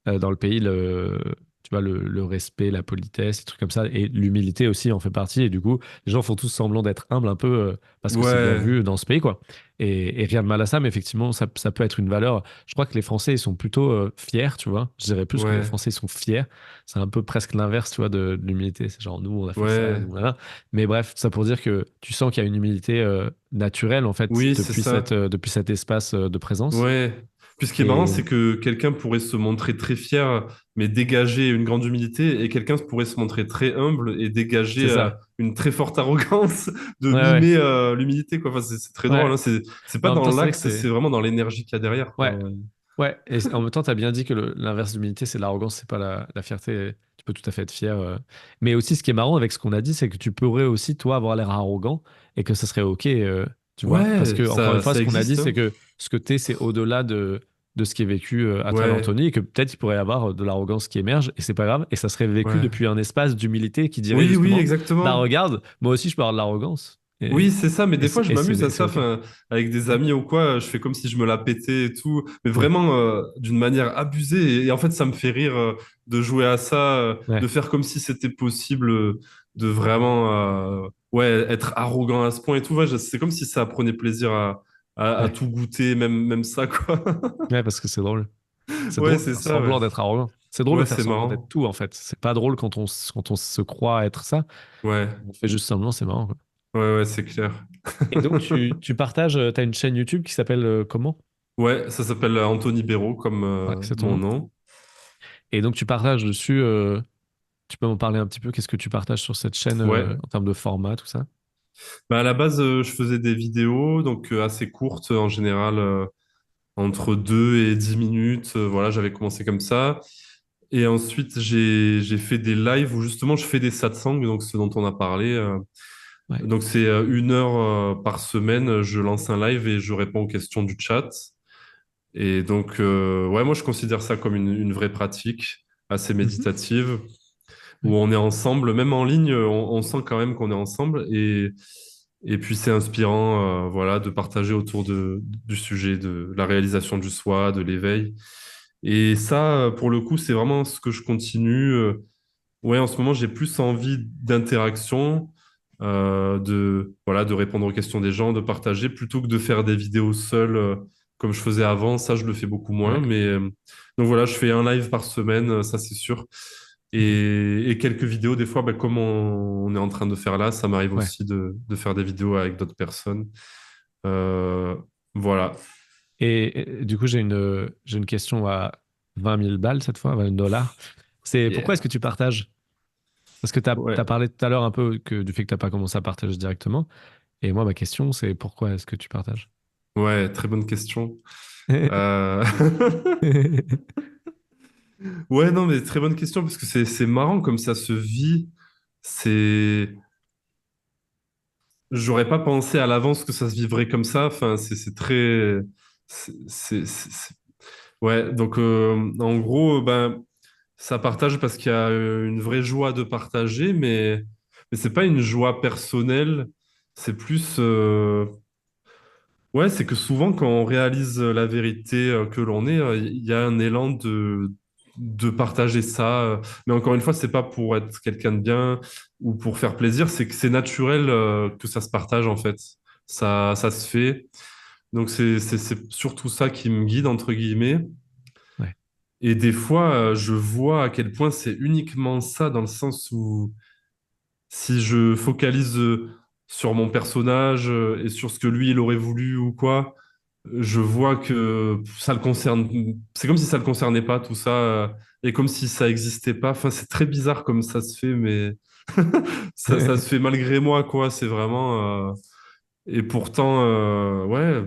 Dans le pays, tu vois, le respect, la politesse, des trucs comme ça, et l'humilité aussi en fait partie. Et du coup, les gens font tous semblant d'être humbles un peu parce que c'est bien ouais, vu dans ce pays, quoi. Et rien de mal à ça, mais effectivement, ça peut être une valeur. Je crois que les Français, ils sont plutôt fiers, tu vois. Je dirais plus que les ouais, Français, ils sont fiers. C'est un peu presque l'inverse, tu vois, de l'humilité. C'est genre, nous, on a fait ça, ouais. nous, voilà. Mais bref, ça pour dire que tu sens qu'il y a une humilité naturelle, en fait, Oui, c'est ça. depuis cet espace de présence. Ouais. Puis ce qui est marrant, Et c'est que quelqu'un pourrait se montrer très fier, mais dégager une grande humilité, et quelqu'un pourrait se montrer très humble et dégager c'est ça. une très forte arrogance de Ouais, ouais. mimer l'humilité, quoi. Enfin, c'est très drôle, Ouais. hein. C'est Mais pas en même dans temps, c'est vrai que l'acte, c'est c'est. vraiment dans l'énergie qu'il y a derrière, quoi. Ouais. Ouais. Et en même temps, tu as bien dit que l'inverse d'humilité, c'est l'arrogance, c'est pas la fierté. Tu peux tout à fait être fier. Mais aussi, ce qui est marrant avec ce qu'on a dit, c'est que tu pourrais aussi, toi, avoir l'air arrogant et que ce serait OK, tu vois. Parce Ouais, que, encore une fois, ça ce qu'on a dit, existe, c'est hein. que ce que t'es, c'est au-delà de ce qui est vécu à travers Ouais, Anthony et que peut-être il pourrait y avoir de l'arrogance qui émerge et c'est pas grave. Et ça serait vécu ouais. depuis un espace d'humilité qui dirait Oui, oui, justement, bah exactement. regarde, moi aussi, je peux avoir de l'arrogance. Oui, c'est ça, mais des fois, je m'amuse à C'est ça, OK. enfin, avec des Ouais. amis ou quoi, je fais comme si je me la pétais et tout, mais vraiment d'une manière abusée, et en fait, ça me fait rire de jouer à ça, de Ouais. faire comme si c'était possible de vraiment ouais, être arrogant à ce point et tout. Ouais, c'est comme si ça prenait plaisir à Ouais. tout goûter, même ça, quoi. Ouais, parce que c'est drôle. C'est Ouais, drôle de c'est faire ça, ouais. semblant d'être arrogant. C'est drôle de Ouais, faire c'est semblant d'être marrant. tout, en fait. C'est pas drôle quand on se croit être ça. Ouais, On fait juste semblant, c'est marrant, quoi. ouais, ouais, c'est clair. Et donc, tu partages, t'as une chaîne YouTube qui s'appelle comment? Ouais, ça s'appelle Anthony Béraud, comme Ouais, c'est ton mon nom. nom. Et donc, tu partages dessus, tu peux m'en parler un petit peu, qu'est-ce que tu partages sur cette chaîne Ouais. en termes de format, tout ça? Bah, à la base, je faisais des vidéos, donc assez courtes, en général, entre 2 et 10 minutes. Voilà, j'avais commencé comme ça. Et ensuite, j'ai fait des lives où justement je fais des satsangs, donc ce dont on a parlé. Ouais. Donc c'est 1 heure par semaine, je lance un live et je réponds aux questions du chat. Et donc, ouais, moi je considère ça comme une vraie pratique, assez Mhm. méditative, où Ouais. on est ensemble, même en ligne, on sent quand même qu'on est ensemble. Et puis c'est inspirant, voilà, de partager autour du sujet de la réalisation du soi, de l'éveil. Et ça, pour le coup, c'est vraiment ce que je continue. Ouais, en ce moment, j'ai plus envie d'interaction, voilà, de répondre aux questions des gens, de partager, plutôt que de faire des vidéos seul, comme je faisais avant. Ça, je le fais beaucoup moins. Ouais. Mais donc voilà, je fais un live par semaine, ça c'est sûr. Mhm. Et quelques vidéos, des fois, bah, comme on est en train de faire là, ça m'arrive Ouais. aussi de faire des vidéos avec d'autres personnes. Euh, voilà. Et du coup, j'ai une question à 20 000 balles cette fois, 20 000 dollars. C'est pourquoi est-ce Yeah. que tu partages? Parce que tu Ouais. as parlé tout à l'heure un peu du fait que tu n'as pas commencé à partager directement. Et moi, ma question, c'est pourquoi est-ce que tu partages? Ouais, très bonne question. Euh, Ouais, non, mais très bonne question parce que c'est marrant comme ça se vit. C'est, j'aurais pas pensé à l'avance que ça se vivrait comme ça. Enfin, c'est très, c'est- ouais. Donc, en gros, ben, ça partage parce qu'il y a une vraie joie de partager, mais c'est pas une joie personnelle. C'est plus, ouais, c'est que souvent, quand on réalise la vérité que l'on est, il y a un élan de partager ça. Mais encore une fois, c'est pas pour être quelqu'un de bien ou pour faire plaisir, c'est que c'est naturel que ça se partage, en fait. Ça se fait. Donc, c'est surtout ça qui me guide, entre guillemets. Ouais, Et des fois, je vois à quel point c'est uniquement ça, dans le sens où si je focalise sur mon personnage et sur ce que lui, il aurait voulu ou quoi, je vois que ça le concerne. C'est comme si ça le concernait pas, tout ça, et comme si ça existait pas. Enfin, c'est très bizarre comme ça se fait, mais ça se fait malgré moi, quoi. C'est vraiment. Et pourtant, ouais.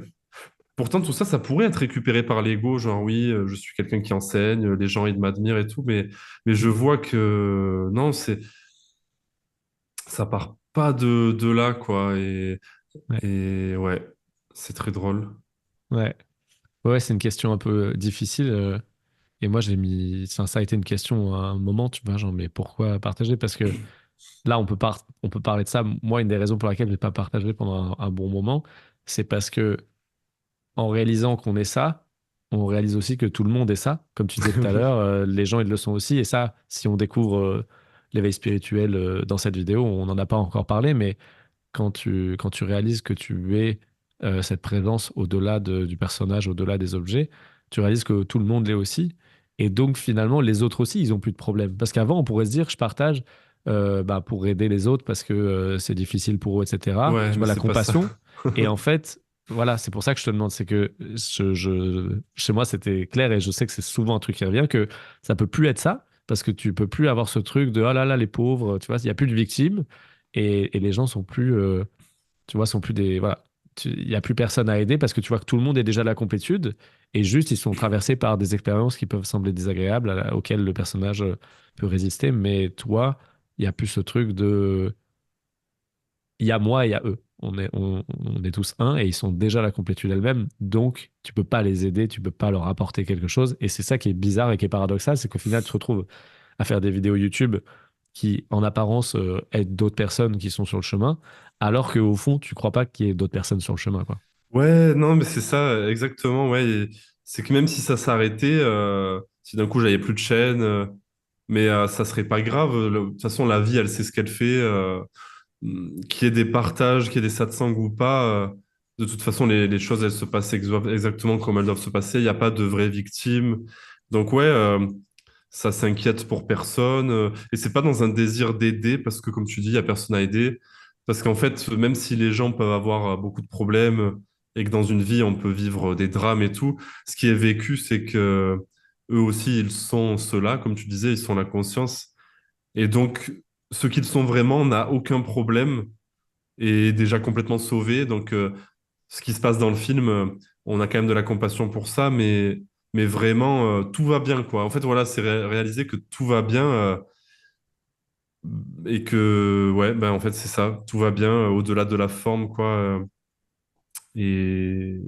Pourtant, tout ça, ça pourrait être récupéré par l'ego, genre oui, je suis quelqu'un qui enseigne, les gens, ils m'admirent et tout, mais je vois que non, ça part pas de là, quoi. ouais, Et ouais, c'est très drôle. ouais. Ouais, c'est une question un peu difficile. Et moi, j'ai mis. Enfin, ça a été une question à un moment, tu vois, genre, mais pourquoi partager? Parce que là, on peut parler de ça. Moi, une des raisons pour laquelle je n'ai pas partagé pendant un bon moment, c'est parce que en réalisant qu'on est ça, on réalise aussi que tout le monde est ça. Comme tu disais tout à Oui. l'heure, les gens, ils le sont aussi. Et ça, si on découvre l'éveil spirituel dans cette vidéo, on n'en a pas encore parlé, mais quand tu réalises que tu es cette présence au-delà du personnage, au-delà des objets, tu réalises que tout le monde l'est aussi. Et donc, finalement, les autres aussi, ils ont plus de problème. Parce qu'avant, on pourrait se dire, je partage bah, pour aider les autres parce que c'est difficile pour eux, etc. Ouais, Tu mais vois, la c'est pas ça. compassion. Et en fait, voilà, c'est pour ça que je te demande, c'est que chez moi, c'était clair et je sais que c'est souvent un truc qui revient, que ça peut plus être ça. Parce que tu peux plus avoir ce truc de, oh là là, les pauvres, tu vois, il n'y a plus de victimes et les gens sont plus, tu vois, sont plus des, voilà, il y a plus personne à aider parce que tu vois que tout le monde est déjà à la complétude et juste ils sont traversés par des expériences qui peuvent sembler désagréables auxquelles le personnage peut résister, mais toi, il y a plus ce truc de, il y a moi et il y a eux. On est tous un et ils sont déjà à la complétude elle-même, donc tu peux pas les aider, tu peux pas leur apporter quelque chose et c'est ça qui est bizarre et qui est paradoxal, c'est qu'au final tu te retrouves à faire des vidéos YouTube qui, en apparence, aident d'autres personnes qui sont sur le chemin, alors qu'au fond, tu crois pas qu'il y ait d'autres personnes sur le chemin, quoi. Ouais, non, mais c'est ça, exactement. Ouais, et c'est que même si ça s'arrêtait, si d'un coup j'avais plus de chaîne, mais ça serait pas grave. De toute façon, la vie, elle sait ce qu'elle fait. Qu'il y ait des partages, qu'il y ait des satsangs ou pas, de toute façon, les choses, elles se passent exactement comme elles doivent se passer. Il n'y a pas de vraies victimes. Donc, ouais, ça s'inquiète pour personne. Et c'est pas dans un désir d'aider, parce que, comme tu dis, il n'y a personne à aider. Parce qu'en fait, même si les gens peuvent avoir beaucoup de problèmes et que dans une vie, on peut vivre des drames et tout, ce qui est vécu, c'est que eux aussi, ils sont ceux-là, comme tu disais, ils sont la conscience. Et donc, ce qu'ils sont vraiment n'a aucun problème et est déjà complètement sauvé. Donc, ce qui se passe dans le film, on a quand même de la compassion pour ça, mais vraiment, tout va bien, quoi. En fait, voilà, c'est réaliser que tout va bien et que, ouais, ben, en fait, c'est ça, tout va bien au-delà de la forme, quoi. Et,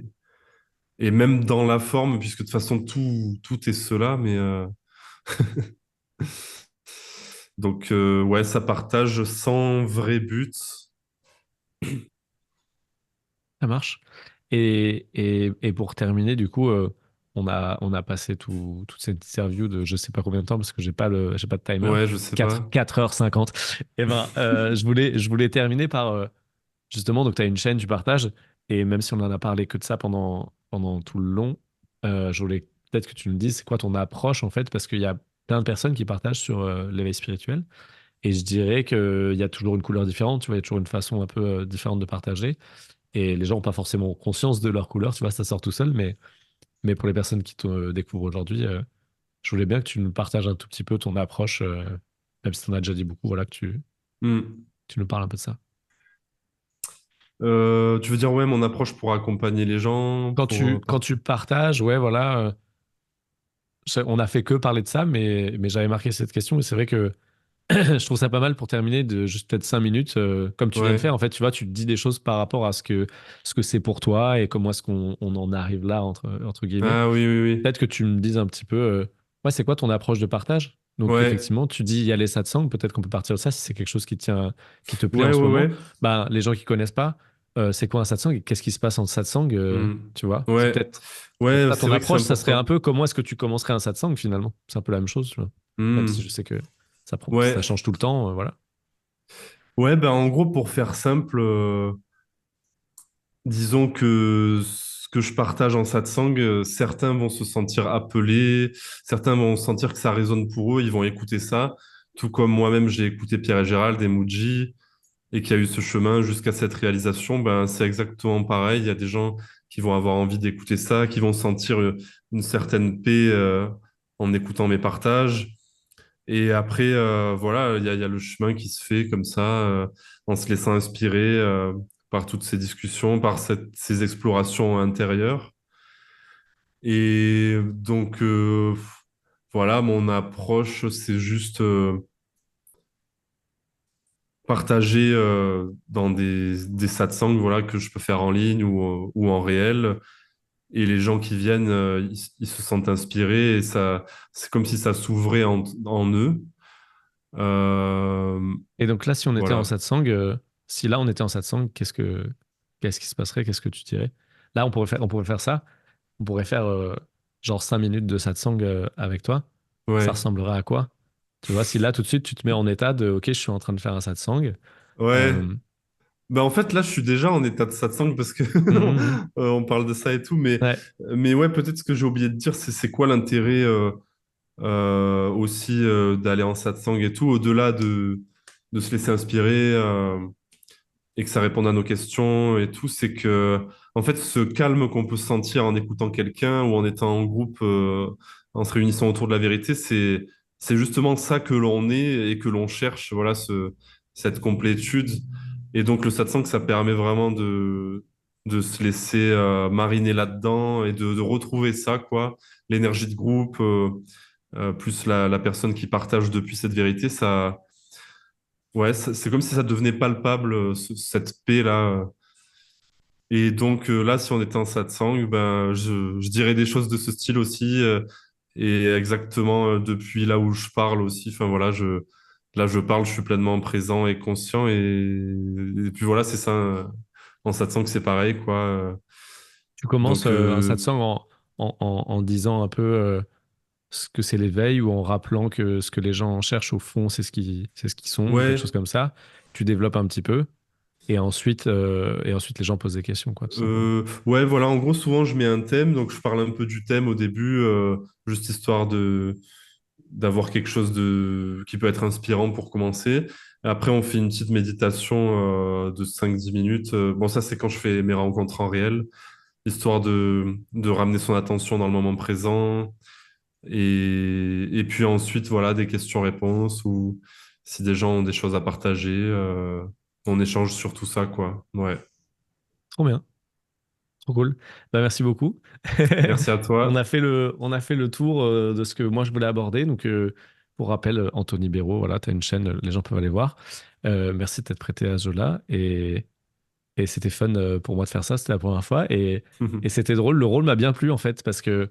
et même dans la forme, puisque de toute façon, tout est cela, mais donc, ouais, ça partage sans vrai but. Ça marche. Et pour terminer, du coup, on a passé toute cette interview de je sais pas combien de temps parce que j'ai pas de timer. Ouais, je sais pas. 4h50. Et ben, je voulais terminer par, justement, donc tu as une chaîne, tu partages, et même si on en a parlé que de ça pendant tout le long, je voulais peut-être que tu me dises c'est quoi ton approche en fait, parce qu'il y a plein de personnes qui partagent sur l'éveil spirituel, et je dirais qu'il y a toujours une couleur différente, tu vois, il y a toujours une façon un peu différente de partager, et les gens n'ont pas forcément conscience de leur couleur, tu vois, ça sort tout seul, mais pour les personnes qui te découvrent aujourd'hui, je voulais bien que tu nous partages un tout petit peu ton approche, même si tu en as déjà dit beaucoup, voilà, que Hmm. tu nous parles un peu de ça. Tu veux dire, ouais, mon approche pour accompagner les gens, pour... Quand tu partages, ouais, voilà, on a fait que parler de ça, mais j'avais marqué cette question et c'est vrai que je trouve ça pas mal pour terminer de juste peut-être 5 minutes, comme tu viens de Ouais. faire. En fait, tu vois, tu te dis des choses par rapport à ce que c'est pour toi et comment est-ce on en arrive là, entre guillemets. Ah oui, oui, oui. Peut-être que tu me dises un petit peu, ouais, c'est quoi ton approche de partage? Donc, Ouais, effectivement, tu dis il y a les satsangs, peut-être qu'on peut partir de ça si c'est quelque chose qui te plaît en ouais, ce ouais, moment. ouais. Ben, les gens qui connaissent pas, c'est quoi un satsang et qu'est-ce qui se passe en satsang, Hmm. tu vois? C'est Ouais, peut-être ouais, ça c'est ton vrai que c'est approche, ça serait un important. peu comment est-ce que tu commencerais un satsang finalement? C'est un peu la même chose, tu vois. Même si je Hmm. sais que ça Ouais, change tout le temps, voilà. ouais, ben en gros, pour faire simple, disons que ce que je partage en satsang, certains vont se sentir appelés, certains vont sentir que ça résonne pour eux, ils vont écouter ça, tout comme moi-même j'ai écouté Pierre et Gérald et Muji, et qu'il y a eu ce chemin jusqu'à cette réalisation, ben, c'est exactement pareil. Il y a des gens qui vont avoir envie d'écouter ça, qui vont sentir une certaine paix en écoutant mes partages. Et après, voilà, il y a le chemin qui se fait comme ça, en se laissant inspirer par toutes ces discussions, par ces explorations intérieures. Et donc, voilà, mon approche, c'est juste partager dans des satsangs voilà, que je peux faire en ligne ou en réel. Et les gens qui viennent, ils se sentent inspirés et ça, c'est comme si ça s'ouvrait en eux. Euh, Et donc là, si on était en voilà. satsang, si là on était en satsang, qu'est-ce qui se passerait? Qu'est-ce que tu dirais? Là, on pourrait faire ça. On pourrait faire genre 5 minutes de satsang avec toi. Ça Ouais. ressemblerait à quoi? Tu vois, si là tout de suite tu te mets en état de OK, je suis en train de faire un satsang. Ouais. Euh, Bah en fait, là, je suis déjà en état de satsang parce que hum, hum, on parle de ça et tout. ouais. Mais ouais, peut-être ce que j'ai oublié de dire, c'est quoi l'intérêt aussi d'aller en satsang et tout, au-delà de se laisser inspirer. Et que ça réponde à nos questions et tout, c'est que, en fait, ce calme qu'on peut sentir en écoutant quelqu'un ou en étant en groupe, en se réunissant autour de la vérité, c'est justement ça que l'on est et que l'on cherche, voilà, cette complétude. Et donc, le satsang, ça permet vraiment de se laisser mariner là-dedans et de retrouver ça, quoi. L'énergie de groupe, plus la personne qui partage depuis cette vérité, ça. Ouais, c'est comme si ça devenait palpable, cette paix-là. Et donc là, si on était en satsang, ben, je dirais des choses de ce style aussi. Et exactement depuis là où je parle aussi. Enfin voilà, là, je parle, je suis pleinement présent et conscient. Et puis voilà, c'est ça. En satsang, c'est pareil, quoi. Tu commences Donc, un satsang en disant un peu ce que c'est l'éveil ou en rappelant que ce que les gens cherchent au fond, c'est ce qu'ils sont ou quelque chose ouais. comme ça. Tu développes un petit peu et ensuite les gens posent des questions, quoi, tout simplement. Ouais, voilà, en gros, souvent je mets un thème, donc je parle un peu du thème au début, juste histoire d'avoir quelque chose qui peut être inspirant pour commencer. Après, on fait une petite méditation de 5-10 minutes. Bon, ça, c'est quand je fais mes rencontres en réel, histoire de ramener son attention dans le moment présent. Et puis ensuite, voilà, des questions-réponses ou si des gens ont des choses à partager, on échange sur tout ça, quoi. Ouais. Trop bien, trop cool. Bah, merci beaucoup. Merci à On a toi. fait le tour de ce que moi je voulais aborder. Donc, pour rappel, Anthony Béraud, voilà, tu as une chaîne, les gens peuvent aller voir. Merci de t'être prêté à ce jeu-là. Et c'était fun pour moi de faire ça, c'était la première fois. Et c'était drôle, le rôle m'a bien plu en fait, parce que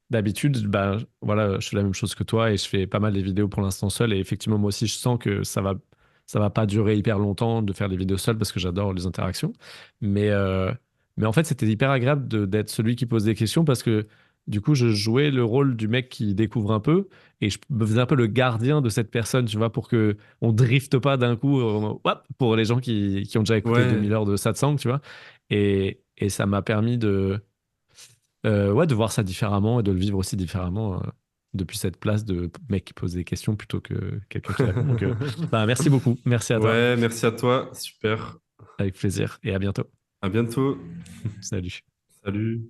d'habitude, bah, voilà, je fais la même chose que toi et je fais pas mal des vidéos pour l'instant seul. Et effectivement, moi aussi, je sens que ça va pas durer hyper longtemps de faire des vidéos seul parce que j'adore les interactions. Mais, euh, mais en fait, c'était hyper agréable d'être celui qui pose des questions parce que du coup, je jouais le rôle du mec qui découvre un peu et je me faisais un peu le gardien de cette personne, tu vois, pour que on drifte pas d'un coup, hop, pour les gens qui ont déjà écouté Ouais. 2000 heures de satsang, tu vois. Et ça m'a permis ouais, de voir ça différemment et de le vivre aussi différemment depuis cette place de mec qui pose des questions plutôt que quelqu'un qui répond. Donc, bah, merci beaucoup. Merci à toi. Ouais, merci à toi. Super. Avec plaisir et à bientôt. À bientôt. Salut. Salut.